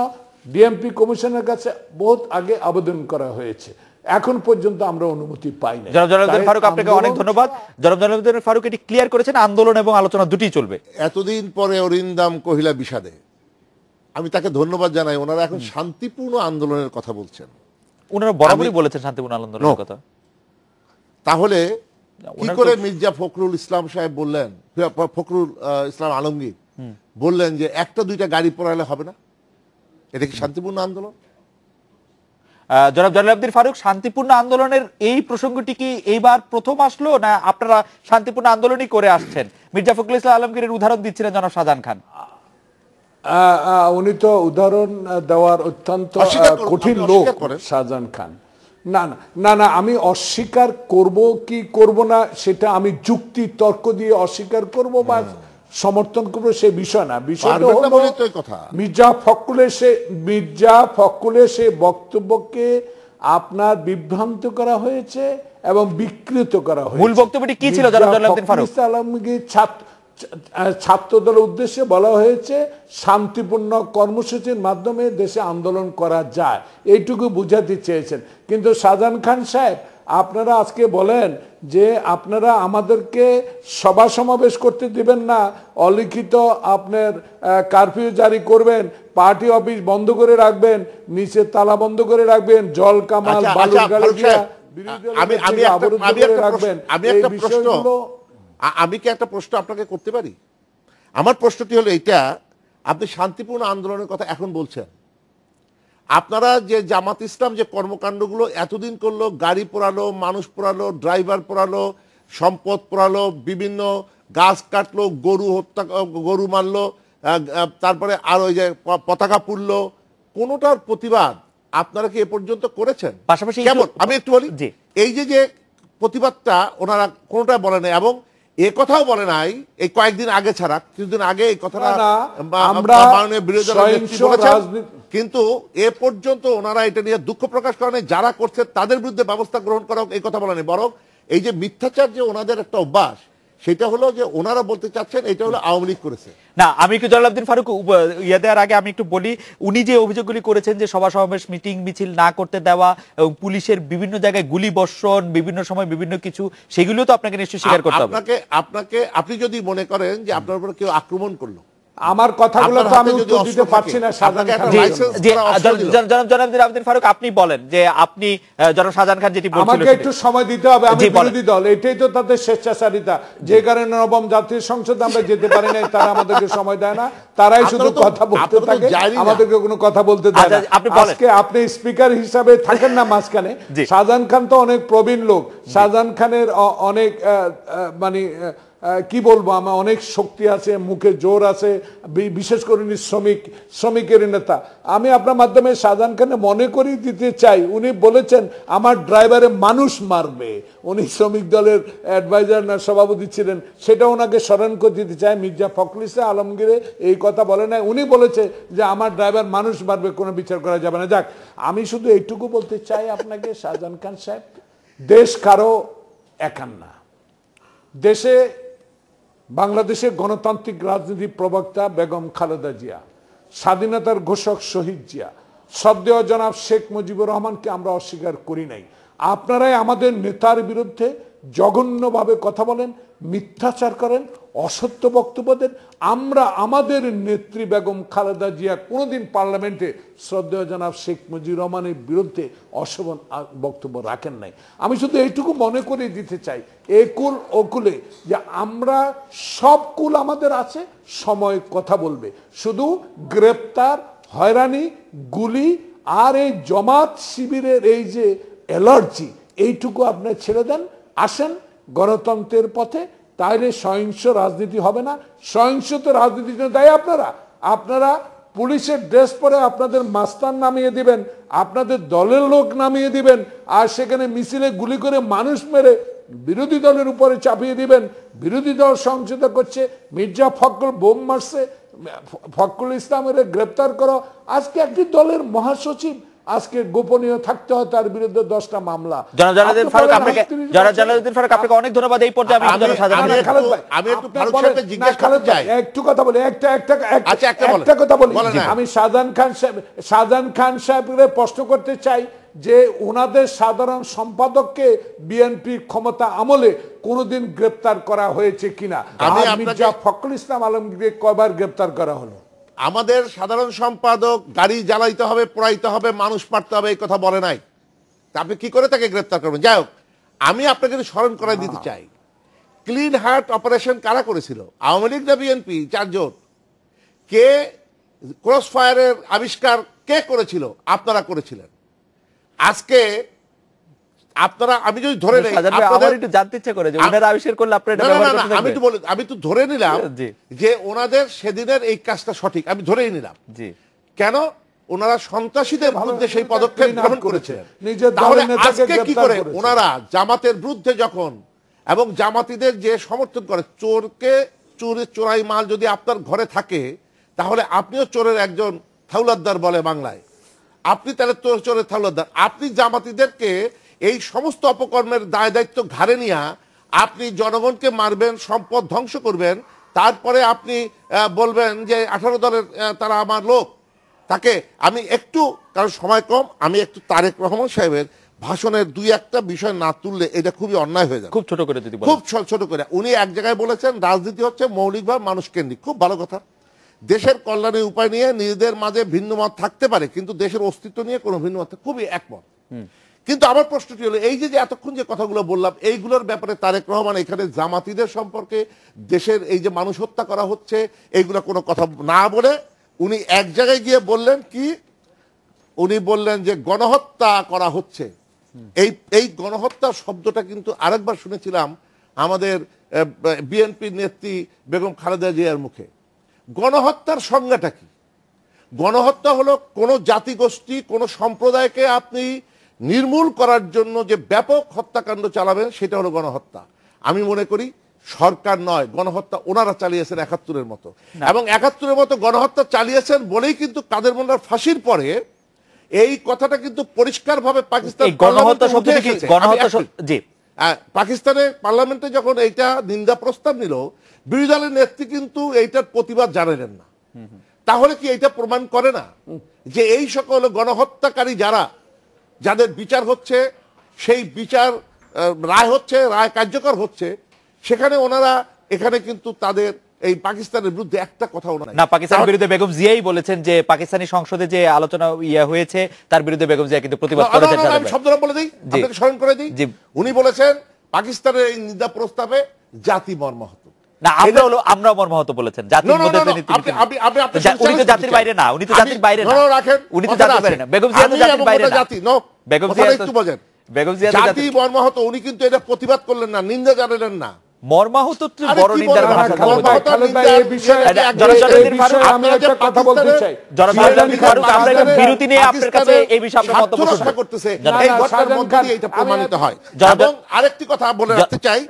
ডিএমপি কমিশনের কাছে বহুত আগে আবেদন করা হয়েছে, এখন পর্যন্ত আমরা অনুমতি পাই না। জনাব জয়নুল আবেদিন ফারুক, আপনাকে অনেক ধন্যবাদ। জনাব জয়নুল আবেদিন ফারুক এটি ক্লিয়ার করেছেন, আন্দোলন এবং আলোচনা দুটিই চলবে। এতদিন পরে অরিন্দাম কহিলা বিষাদে, আমি তাকে ধন্যবাদ জানাই। ওনারা এখন শান্তিপূর্ণ আন্দোলনের কথা বলছেন। ওনারা বরাবরই বলেছেন শান্তিপূর্ণ আন্দোলনের কথা। তাহলে কি করে মির্জা ফখরুল ইসলাম সাহেব বললেন, ফখরুল ইসলাম আলমগীর বললেন যে 1টা-2টা গাড়ি পোড়ালে হবে না? এটা কি শান্তিপূর্ণ আন্দোলন? জনাব জয়নুল আবেদিন ফারুক, শান্তিপূর্ণ আন্দোলনের এই প্রসঙ্গটি কি এইবার প্রথম আসলো, না আপনারা শান্তিপূর্ণ আন্দোলনই করে আসছেন? মির্জা ফখরুল ইসলাম আলমগীরের উদাহরণ দিচ্ছিলেন জনাব শাহজাহান খান। উনি তো উদাহরণ দেওয়ার অত্যন্ত কঠিন লোক শাহজাহান খান। না না না, আমি অস্বীকার করব কি করব না সেটা আমি যুক্তি তর্ক দিয়ে অস্বীকার করব বা সমর্থন করবো সে বিষয় না। বিষয়টা হলো মির্জা ফখরুলের সে বক্তব্যকে আপনার বিভ্রান্ত করা হয়েছে এবং বিকৃত করা হয়েছে। মূল বক্তব্যটি কি ছিল জনাব জয়নুল আবেদিন ফারুক? ছাত্র দলের উদ্দেশ্যে বলা হয়েছে শান্তিপূর্ণ কর্মসূচির মাধ্যমে দেশে আন্দোলন করা যায়, এইটুকু বুঝাতে চেয়েছেন। কিন্তু শাহজাহান খান সাহেব, আপনারা আজকে বলেন যে আপনারা আমাদেরকে সভা সমাবেশ করতে দিবেন না, অলিখিত আপনার কারফিউ জারি করবেন, পার্টি অফিস বন্ধ করে রাখবেন, নিচে তালা বন্ধ করে রাখবেন, জল কামাল বালুর গাড়ি দিয়ে রাখবেন। আমি কি একটা প্রশ্ন আপনাকে করতে পারি? আমার প্রশ্নটি হলো এইটা, আপনি শান্তিপূর্ণ আন্দোলনের কথা এখন বলছেন, আপনারা যে জামাত ইসলাম যে কর্মকাণ্ডগুলো এতদিন করলো, গাড়ি পোড়ালো, মানুষ পোড়ালো, ড্রাইভার পোড়ালো, সম্পদ পোড়ালো, বিভিন্ন গাছ কাটলো, গরু মারলো, তারপরে আর ওই যে পতাকা পুড়লো, কোনোটার প্রতিবাদ আপনারা কি এ পর্যন্ত করেছেন? পাশাপাশি কেমন, আমি একটু বলি, এই যে প্রতিবাদটা ওনারা কোনোটা বলে নাই, এবং এ কথাও বলে নাই এই কয়েকদিন আগে ছাড়া, কিছুদিন আগে এই কথাটা মাননীয় বিরোধী দলের, কিন্তু এ পর্যন্ত ওনারা এটা নিয়ে দুঃখ প্রকাশ করেন। যারা করছে তাদের বিরুদ্ধে ব্যবস্থা গ্রহণ করা এই কথা বলেনি, বরং এই যে মিথ্যাচার যে ওনাদের একটা অভ্যাস, সেটা হলো যে ওনারা বলতে চাচ্ছেন এটা হলো আওয়ামী লীগ করেছে। না, আমি একটু জয়নুল আবেদিন ফারুক দেওয়ার আগে আমি একটু বলি, উনি যে অভিযোগগুলি করেছেন যে সভা সমাবেশ মিটিং মিছিল না করতে দেওয়া এবং পুলিশের বিভিন্ন জায়গায় গুলি বর্ষণ, বিভিন্ন সময় বিভিন্ন কিছু, সেগুলো তো আপনাকে নিশ্চয়ই স্বীকার করতে হবে। আপনি যদি মনে করেন যে আপনার উপর কেউ আক্রমণ করলো, আমার কথাগুলো তো আমি উত্তর দিতে পারছি না শাহজাহান খান। জনাব ফারুক, আপনি বলেন যে আপনি জনাব শাহজাহান খান যেটি বলছিলেন, আমাকে একটু সময় দিতে হবে, আমি বিরোধী দল, এটাই তো তাদের স্বেচ্ছাচারিতা, যে কারণে নবম জাতীয় সংসদে আমরা যেতে পারি না, তারা আমাদেরকে সময় দেয় না, তারাই শুধু কথা বলতে থাকে, আমাদেরকে কোনো কথা বলতে দেয় না। আজকে আপনি স্পিকার হিসাবে থাকেন না মাঝখানে, শাহজাহান খান তো অনেক প্রবীণ লোক, শাহজাহান খানের অনেক মানে কি বলবো, আমার অনেক শক্তি আছে, মুখে জোর আছে, বিশেষ করে উনি শ্রমিকের নেতা। আমি আপনার মাধ্যমে শাহজাহান খানে মনে করিয়ে দিতে চাই, উনি বলেছেন আমার ড্রাইভারে মানুষ মারবে, উনি শ্রমিক দলের অ্যাডভাইজার না সভাপতি ছিলেন, সেটা ওনাকে স্মরণ করে দিতে চাই। মির্জা ফখরুল ইসলাম আলমগীরে এই কথা বলে নাই, উনি বলেছে যে আমার ড্রাইভার মানুষ মারবে, কোনো বিচার করা যাবে না। যাক, আমি শুধু এইটুকু বলতে চাই আপনাকে শাহজাহান খান সাহেব, দেশ কারো একার না। দেশে বাংলাদেশের গণতান্ত্রিক রাজনীতির প্রবক্তা বেগম খালেদা জিয়া, স্বাধীনতার ঘোষক শহীদ জিয়া, শ্রদ্ধেয় জনাব শেখ মুজিবুর রহমানকে আমরা অস্বীকার করি নাই। আপনারাই আমাদের নেতার বিরুদ্ধে জঘন্যভাবে কথা বলেন, মিথ্যাচার করেন, অসত্য বক্তব্য দেন। আমরা আমাদের নেত্রী বেগম খালেদা জিয়া কোনোদিন পার্লামেন্টে শ্রদ্ধেয় জনাব শেখ মুজিবুর রহমানের বিরুদ্ধে অশোভন বক্তব্য রাখেন নাই। আমি শুধু এইটুকু মনে করে দিতে চাই, একুল ওকুলে যে আমরা সব কুল আমাদের আছে, সময় কথা বলবে। শুধু গ্রেপ্তার, হয়রানি, গুলি আর এই জামাত শিবিরের এই যে অ্যালার্জি, এইটুকু আপনি ছেড়ে দেন, আসেন গণতন্ত্রের পথে, তাইলে সহিংস রাজনীতি হবে না। সহিংসত রাজনীতির জন্য দায়ী আপনারা পুলিশের ড্রেস পরে আপনাদের মাস্তান নামিয়ে দিবেন, আপনাদের দলের লোক নামিয়ে দিবেন, আর সেখানে মিছিলে গুলি করে মানুষ মেরে বিরোধী দলের উপরে চাপিয়ে দিবেন। বিরোধী দল সহিংসতা করছে, মির্জা ফখরুল বোম মারছে, ফখরুল ইসলামের গ্রেপ্তার করো। আজকে একটি দলের মহাসচিব আজকে গোপনীয় থাকতে হয়, তার বিরুদ্ধে 10টা মামলা। জনাব ফারুক, আপনাকে অনেক ধন্যবাদ। এই পর্যায়ে একটু কথা বলি, একটা কথা বলি। আমি শাহজাহান খান সাহেবের প্রশ্ন করতে চাই যে ওনাদের সাধারণ সম্পাদককে বিএনপি ক্ষমতা আমলে কোনোদিন গ্রেপ্তার করা হয়েছে কিনা? মির্জা ফখরুল ইসলাম আলমগীরকে কয়বার গ্রেপ্তার করা হলো? আমাদের সাধারণ সম্পাদক গাড়ি জ্বালাইতে হবে, পোড়াইতে হবে, মানুষ মারতে হবে, এই কথা বলে নাই। আপনি কি করে তাকে গ্রেপ্তার করবেন? যাই হোক, আমি আপনাকে স্মরণ করাই দিতে চাই, ক্লিন হার্ট অপারেশন কারা করেছিল? আওয়ামী লীগ না বিএনপি? 4 জন। কে ক্রস ফায়ারের আবিষ্কার কে করেছিল? আপনারা করেছিলেন। আজকে আপনারা, আমি যদি ধরে নেই, একটু জানতে ইচ্ছা করে যে ওনারা আবিষ্কার করলে আপনি এটা ব্যবহার করতে পারবেন। আমি তো ধরে নিলাম যে ওনাদের সেদিনের এই কাজটা সঠিক, আমি ধরেই নিলাম। কেন? ওনারা সন্ত্রাসীদের বিরুদ্ধে সেই পদক্ষেপ গ্রহণ করেছিলেন। তাহলে আজকে কি করে ওনারা জামাতের বিরুদ্ধে যখন, এবং জামাতিদের যে সমর্থন করে, চোরাই মাল যদি আপনার ঘরে থাকে, তাহলে আপনিও চোরের একজন থাউলাদার বলে বাংলায়, আপনি তাহলে চোরের থাউলাদার। আপনি জামাতিদেরকে এই সমস্ত অপকর্মের দায় দায়িত্ব ঘাড়ে নিয়ে আপনি জনগণকে মারবেন, সম্পদ ধ্বংস করবেন, তারপরে আপনি বলবেন যে 18 দলের তারা আমার লোক। তাকে আমি একটু, কারণ সময় কম, আমি একটু তারেক রহমান সাহেবের ভাষণের 2-1টা বিষয় না তুললে এটা খুবই অন্যায় হয়ে যাবে। খুব ছোট করে যদি, খুব ছোট করে। উনি এক জায়গায় বলেছেন রাজনীতি হচ্ছে মৌলিকভাবে মানুষ কেন্দ্রিক। খুব ভালো কথা। দেশের কল্যাণের উপায় নিয়ে নিজেদের মাঝে ভিন্ন মত থাকতে পারে, কিন্তু দেশের অস্তিত্ব নিয়ে কোনো ভিন্ন মত, খুবই একমত। কিন্তু আমার প্রশ্নটি হলো, এই যে এতক্ষণ যে কথাগুলো বললাম, এইগুলোর ব্যাপারে তারেক রহমান এখানে জামাতিদের সম্পর্কে, দেশের এই যে মানুষ হত্যা করা হচ্ছে, এইগুলো কোনো কথা না বলে উনি এক জায়গায় গিয়ে বললেন কি, উনি বললেন যে গণহত্যা করা হচ্ছে। এই গণহত্যা শব্দটা কিন্তু আরেকবার শুনেছিলাম আমাদের বিএনপির নেত্রী বেগম খালেদা জিয়ার মুখে। গণহত্যার সংজ্ঞাটা কি? গণহত্যা হলো কোনো জাতিগোষ্ঠী, কোনো সম্প্রদায়কে আপনি নির্মূল করার জন্য যে ব্যাপক হত্যাকাণ্ড চালাবেন, সেটা হলো গণহত্যা। আমি মনে করি সরকার নয়, গণহত্যা ওনারা চালিয়েছেন 71-এর মতো, এবং 71-এর মতো গণহত্যা চালিয়েছেন বলেই কিন্তু কাদের মোল্লার ফাঁসির পরে এই কথাটা কিন্তু পরিষ্কারভাবে পাকিস্তানের পার্লামেন্টে যখন এইটা নিন্দা প্রস্তাব নিল, বিরোধী দলের নেত্রী কিন্তু এইটার প্রতিবাদ জানালেন না। তাহলে কি এইটা প্রমাণ করে না যে এই সকল গণহত্যাকারী যাদের বিচার হচ্ছে, সেই বিচার রায় হচ্ছে, রায় কার্যকর হচ্ছে, সেখানে ওনারা এখানে কিন্তু তাদের এই পাকিস্তানের বিরুদ্ধে একটা কথাও নাই। না, পাকিস্তানের বিরুদ্ধে বেগম জিয়াই বলেছেন যে পাকিস্তানি সংসদে যে আলোচনা হয়েছে তার বিরুদ্ধে বেগম জিয়া কিন্তু প্রতিবাদ করেছেন। আমি শব্দটা বলে দিই, আপনাকে স্মরণ করে দিই। উনি বলেছেন পাকিস্তানের এই নিন্দা প্রস্তাবে জাতি মর্মাহত। না, আমরা মর্মাহত বলেছেন, জাতির মধ্যে উনি তো জাতির বাইরে না, উনি তো জাতির বাইরে না, উনি তো জাতির বাইরে না, বেগম জিয়া তো জাতির বাইরে না। বেগম জিয়া একটু বলেন, বেগম জিয়া জাতি মর্মাহত, উনি কিন্তু এটা প্রতিবাদ করলেন না, নিন্দা জানালেন না। মর্মাহত তো বড় নিন্দার ভাষা। বিরতি নিয়ে আপনার কাছে এই বিষয়ে আপনার মন্তব্য করতেছে, এই ঘটনার মধ্যে দিয়ে এটা প্রমাণিত হয়। এবং আরেকটি কথা বলে রাখতে চাই,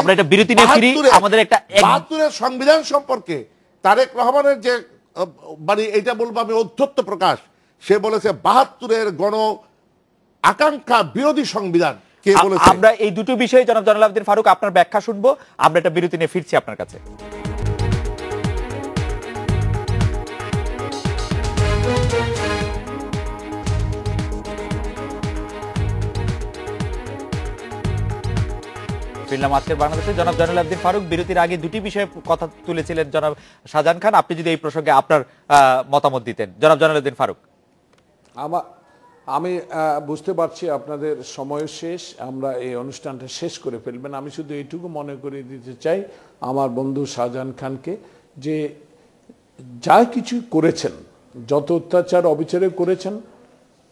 আমরা এটা বিরতি নিয়ে ফিরি। আমাদের একটা ৭২-এর সংবিধান সম্পর্কে তারেক রহমানের যে মানে এটা বলবো আমি ঔদ্ধত্য প্রকাশ, সে বলেছে ৭২-এর গণ আকাঙ্ক্ষা বিরোধী সংবিধান। আমরা এই দুটো বিষয়ে জনাব জয়নুল আবেদিন ফারুক আপনার ব্যাখ্যা শুনবো। আমরা একটা বিরতি নিয়ে ফিরছি আপনার কাছে। ফিরলাম আজকের বাংলাদেশে। জনাব জয়নুল আবেদিন ফারুক বিরতির আগে দুটি বিষয়ে কথা তুলেছিলেন জনাব শাহজাহান খান, আপনি যদি এই প্রসঙ্গে আপনার মতামত দিতেন। জনাব জয়নুল আবেদিন ফারুক। আমি বুঝতে পারছি আপনাদের সময় শেষ, আমরা এই অনুষ্ঠানটা শেষ করে ফেলবেন। আমি শুধু এইটুকু মনে করিয়ে দিতে চাই আমার বন্ধু শাহজাহান খানকে যে যা কিছু করেছেন, যত অত্যাচার অবিচারে করেছেন,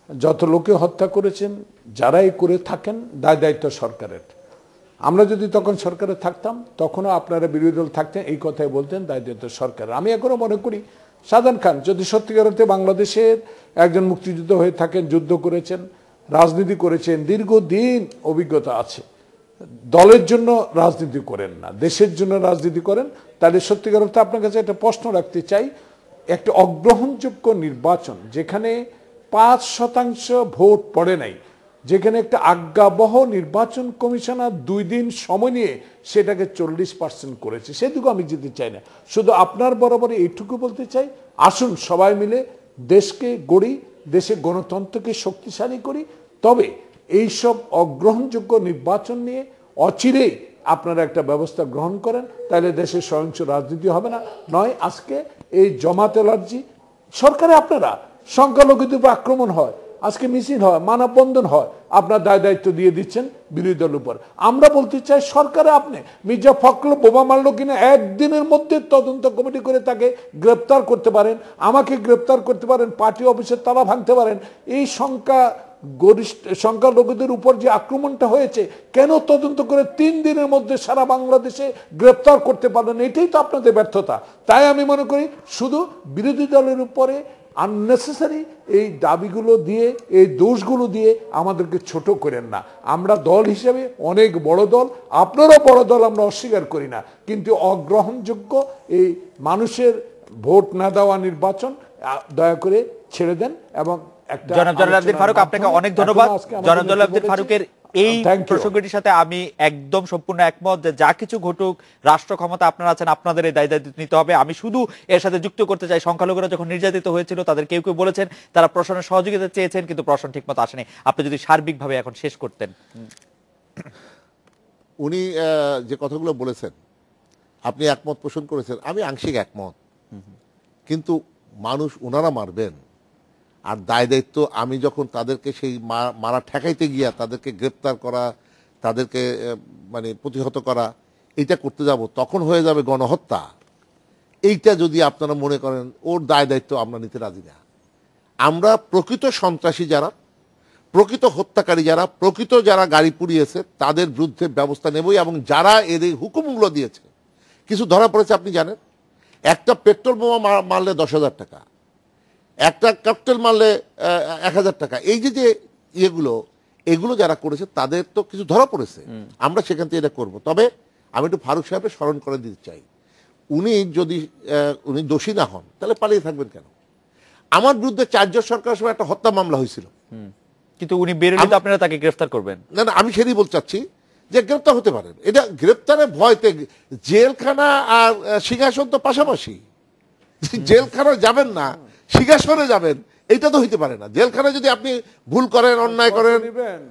যত লোকে হত্যা করেছেন, যারাই করে থাকেন, দায় দায়িত্ব সরকারের। আমরা যদি তখন সরকারে থাকতাম তখনও আপনারা বিরোধী দল থাকতেন, এই কথাই বলতেন দায় দায়িত্ব সরকারের। আমি এখনো মনে করি শাহজাহান খান যদি সত্যিকার অর্থে বাংলাদেশের একজন মুক্তিযুদ্ধ হয়ে থাকেন, যুদ্ধ করেছেন, রাজনীতি করেছেন, দীর্ঘদিন অভিজ্ঞতা আছে, দলের জন্য রাজনীতি করেন না, দেশের জন্য রাজনীতি করেন, তাহলে সত্যিকার অর্থে আপনার কাছে একটা প্রশ্ন রাখতে চাই। একটা অগ্রহণযোগ্য নির্বাচন যেখানে ৫% ভোট পড়ে নাই, যেখানে একটা আজ্ঞাবহ নির্বাচন কমিশনার 2 দিন সময় নিয়ে সেটাকে 40% করেছে, সেদিকেও আমি যেতে চাই না। শুধু আপনার বরাবর এইটুকু বলতে চাই, আসুন সবাই মিলে দেশকে গড়ি, দেশের গণতন্ত্রকে শক্তিশালী করি। তবে এইসব অগ্রহণযোগ্য নির্বাচন নিয়ে অচিরেই আপনারা একটা ব্যবস্থা গ্রহণ করেন, তাহলে দেশের সহিংস রাজনীতি হবে না। নয় আজকে এই জমাত এলার্জি সরকারে আপনারা সংখ্যালঘুদের উপর আক্রমণ হয়, আজকে মিছিল হয়, মানববন্ধন হয়, আপনার দায় দায়িত্ব দিয়ে দিচ্ছেন বিরোধী দলের উপর। আমরা বলতে চাই সরকারে আপনি মির্জা ফখরুল বোমা মারলো কিনা একদিনের মধ্যে তদন্ত কমিটি করে তাকে গ্রেপ্তার করতে পারেন, আমাকে গ্রেপ্তার করতে পারেন, পার্টি অফিসের তালা ভাঙতে পারেন। এই সংখ্যালঘুদের উপর যে আক্রমণটা হয়েছে কেন তদন্ত করে 3 দিনের মধ্যে সারা বাংলাদেশে গ্রেপ্তার করতে পারলেন? এটাই তো আপনাদের ব্যর্থতা। তাই আমি মনে করি শুধু বিরোধী দলের উপরে আননেসেসারি এই দাবিগুলো দিয়ে, এই দোষগুলো দিয়ে আমাদেরকে ছোট করেন না। আমরা দল হিসেবে অনেক বড় দল, আপনারও বড় দল, আমরা অস্বীকার করি না, কিন্তু অগ্রহণযোগ্য এই মানুষের ভোট না দেওয়া নির্বাচন দয়া করে ছেড়ে দেন। এবং জনাব জয়নুল আবেদিন ফারুক, আপনাকে অনেক ধন্যবাদ। জনাব জয়নুল আবেদিন ফারুকের এই প্রসঙ্গটির সাথে আমি একদম সম্পূর্ণ একমত যে যা কিছু ঘটুক রাষ্ট্র ক্ষমতা আপনারা আছেন, আপনাদের এই দায় দায়িত্ব নিতে হবে। আমি শুধু এর সাথে যুক্ত করতে চাই, সংখ্যালঘুরা যখন নির্যাতিত হয়েছিল তাদের কেউ কেউ বলেছেন তারা প্রশাসনের সহযোগিতা চেয়েছেন, কিন্তু প্রশাসন ঠিকমতো আসেনি। আপনি যদি সার্বিকভাবে এখন শেষ করতেন। উনি যে কথাগুলো বলেছেন আপনি একমত পোষণ করেছেন, আমি আংশিক একমত, কিন্তু মানুষ ওনারা মারবেন আর দায় দায়িত্ব আমি যখন তাদেরকে সেই মারা ঠেকাইতে গিয়া তাদেরকে গ্রেপ্তার করা, তাদেরকে মানে প্রতিহত করা, এইটা করতে যাব, তখন হয়ে যাবে গণহত্যা। এইটা যদি আপনারা মনে করেন, ওর দায় দায়িত্ব আমরা নিতে রাজি না। আমরা প্রকৃত সন্ত্রাসী যারা, প্রকৃত হত্যাকারী যারা, প্রকৃত যারা গাড়ি পুড়িয়েছে তাদের বিরুদ্ধে ব্যবস্থা নেবই। এবং যারা এর এই হুকুমগুলো দিয়েছে, কিছু ধরা পড়েছে আপনি জানেন, একটা পেট্রোল বোমা মারলে 10,000 টাকা, একটা ককটেল মারলে 1,000 টাকা। এই যে এগুলো যারা করেছে তাদের তো কিছু ধরা পড়েছে, আমরা সেখান থেকে এটা করবো। তবে আমি একটু ফারুক সাহেবকে স্মরণ করে দিতে চাই, উনি দোষী না হন তাহলে পালিয়ে থাকবেন কেন? আমার বিরুদ্ধে 4 জন সরকারের সময় একটা হত্যা মামলা হয়েছিল, কিন্তু উনি বেরোলে তো আপনারা তাকে গ্রেফতার করবেন না। না, আমি সেটাই বলতে চাচ্ছি যে গ্রেপ্তার হতে পারেন। এটা গ্রেপ্তারের ভয়তে জেলখানা আর সিংহাসন তো পাশাপাশি, জেলখানা যাবেন না সিংহাসনে যাবেন, এটা তো হইতে পারে না। জেলখানায় যদি আপনি ভুল করেন, অন্যায় করেন,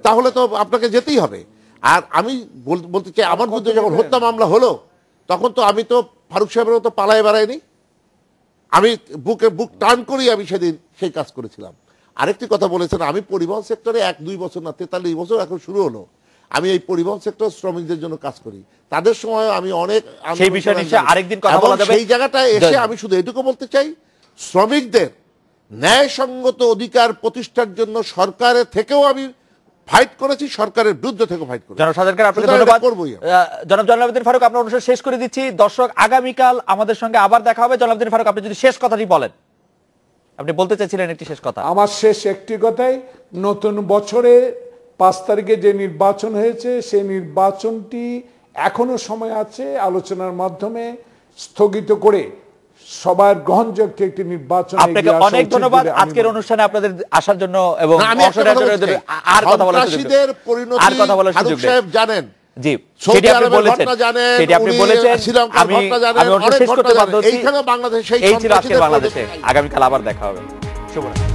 তাহলে তো আপনাকে যেতেই হবে। আর আমি বলতে চাই, আমার বিরুদ্ধে যখন হত্যা মামলা হলো তখন তো আমি তো ফারুক সাহেবের মতো পালায় বেড়ায়নি। আমি বুক টার্ন করি আমি সেদিন সেই কাজ করেছিলাম। আরেকটি কথা বলেছেন, আমি পরিবহন সেক্টরে 1-2 বছর না 43 বছর এখন শুরু হলো, আমি এই পরিবহন সেক্টর শ্রমিকদের জন্য কাজ করি। তাদের সময় আমি অনেক সেই বিষয় নিশ্চয়ই আরেকদিন কথা বলা যাবে। সেই জায়গাটায় এসে আমি শুধু এটুকু বলতে চাই, শ্রমিকদের ন্যায়সঙ্গত অধিকার প্রতিষ্ঠার জন্য সরকারের থেকেও আমি ফাইট করেছি, সরকারের বিরুদ্ধে থেকে ফাইট করেছি। জনাব সাদেক খান, আপনাকে ধন্যবাদ। জনাব জয়নুল ফারুক, আপনার অনুষ্ঠান শেষ করে দিচ্ছি। দর্শক, আগামীকাল আমাদের সঙ্গে আবার দেখা হবে। জনাব ফারুক, আপনি যদি শেষ কথাটি বলেন, আপনি বলতে চাইছিলেন একটি শেষ কথা। আমার শেষ একটি কথাই, নতুন বছরে 5 তারিখে যে নির্বাচন হয়েছে সেই নির্বাচনটি এখনো সময় আছে আলোচনার মাধ্যমে স্থগিত করে সবার গ্রহণযোগ্য একটি নির্বাচন। আপনাকে অনেক ধন্যবাদ আজকের অনুষ্ঠানে আপনাদের আসার জন্য এবং আর কথা বলার সুযোগ জানেন। জি, সেটি আপনি বলেছেন, সেটি আপনি বলেছেন। আমি শেষ করতে বাধ্য হচ্ছি। এই ছিল আজকের বাংলাদেশে। আগামীকাল আবার দেখা হবে। শুভরাত্রি।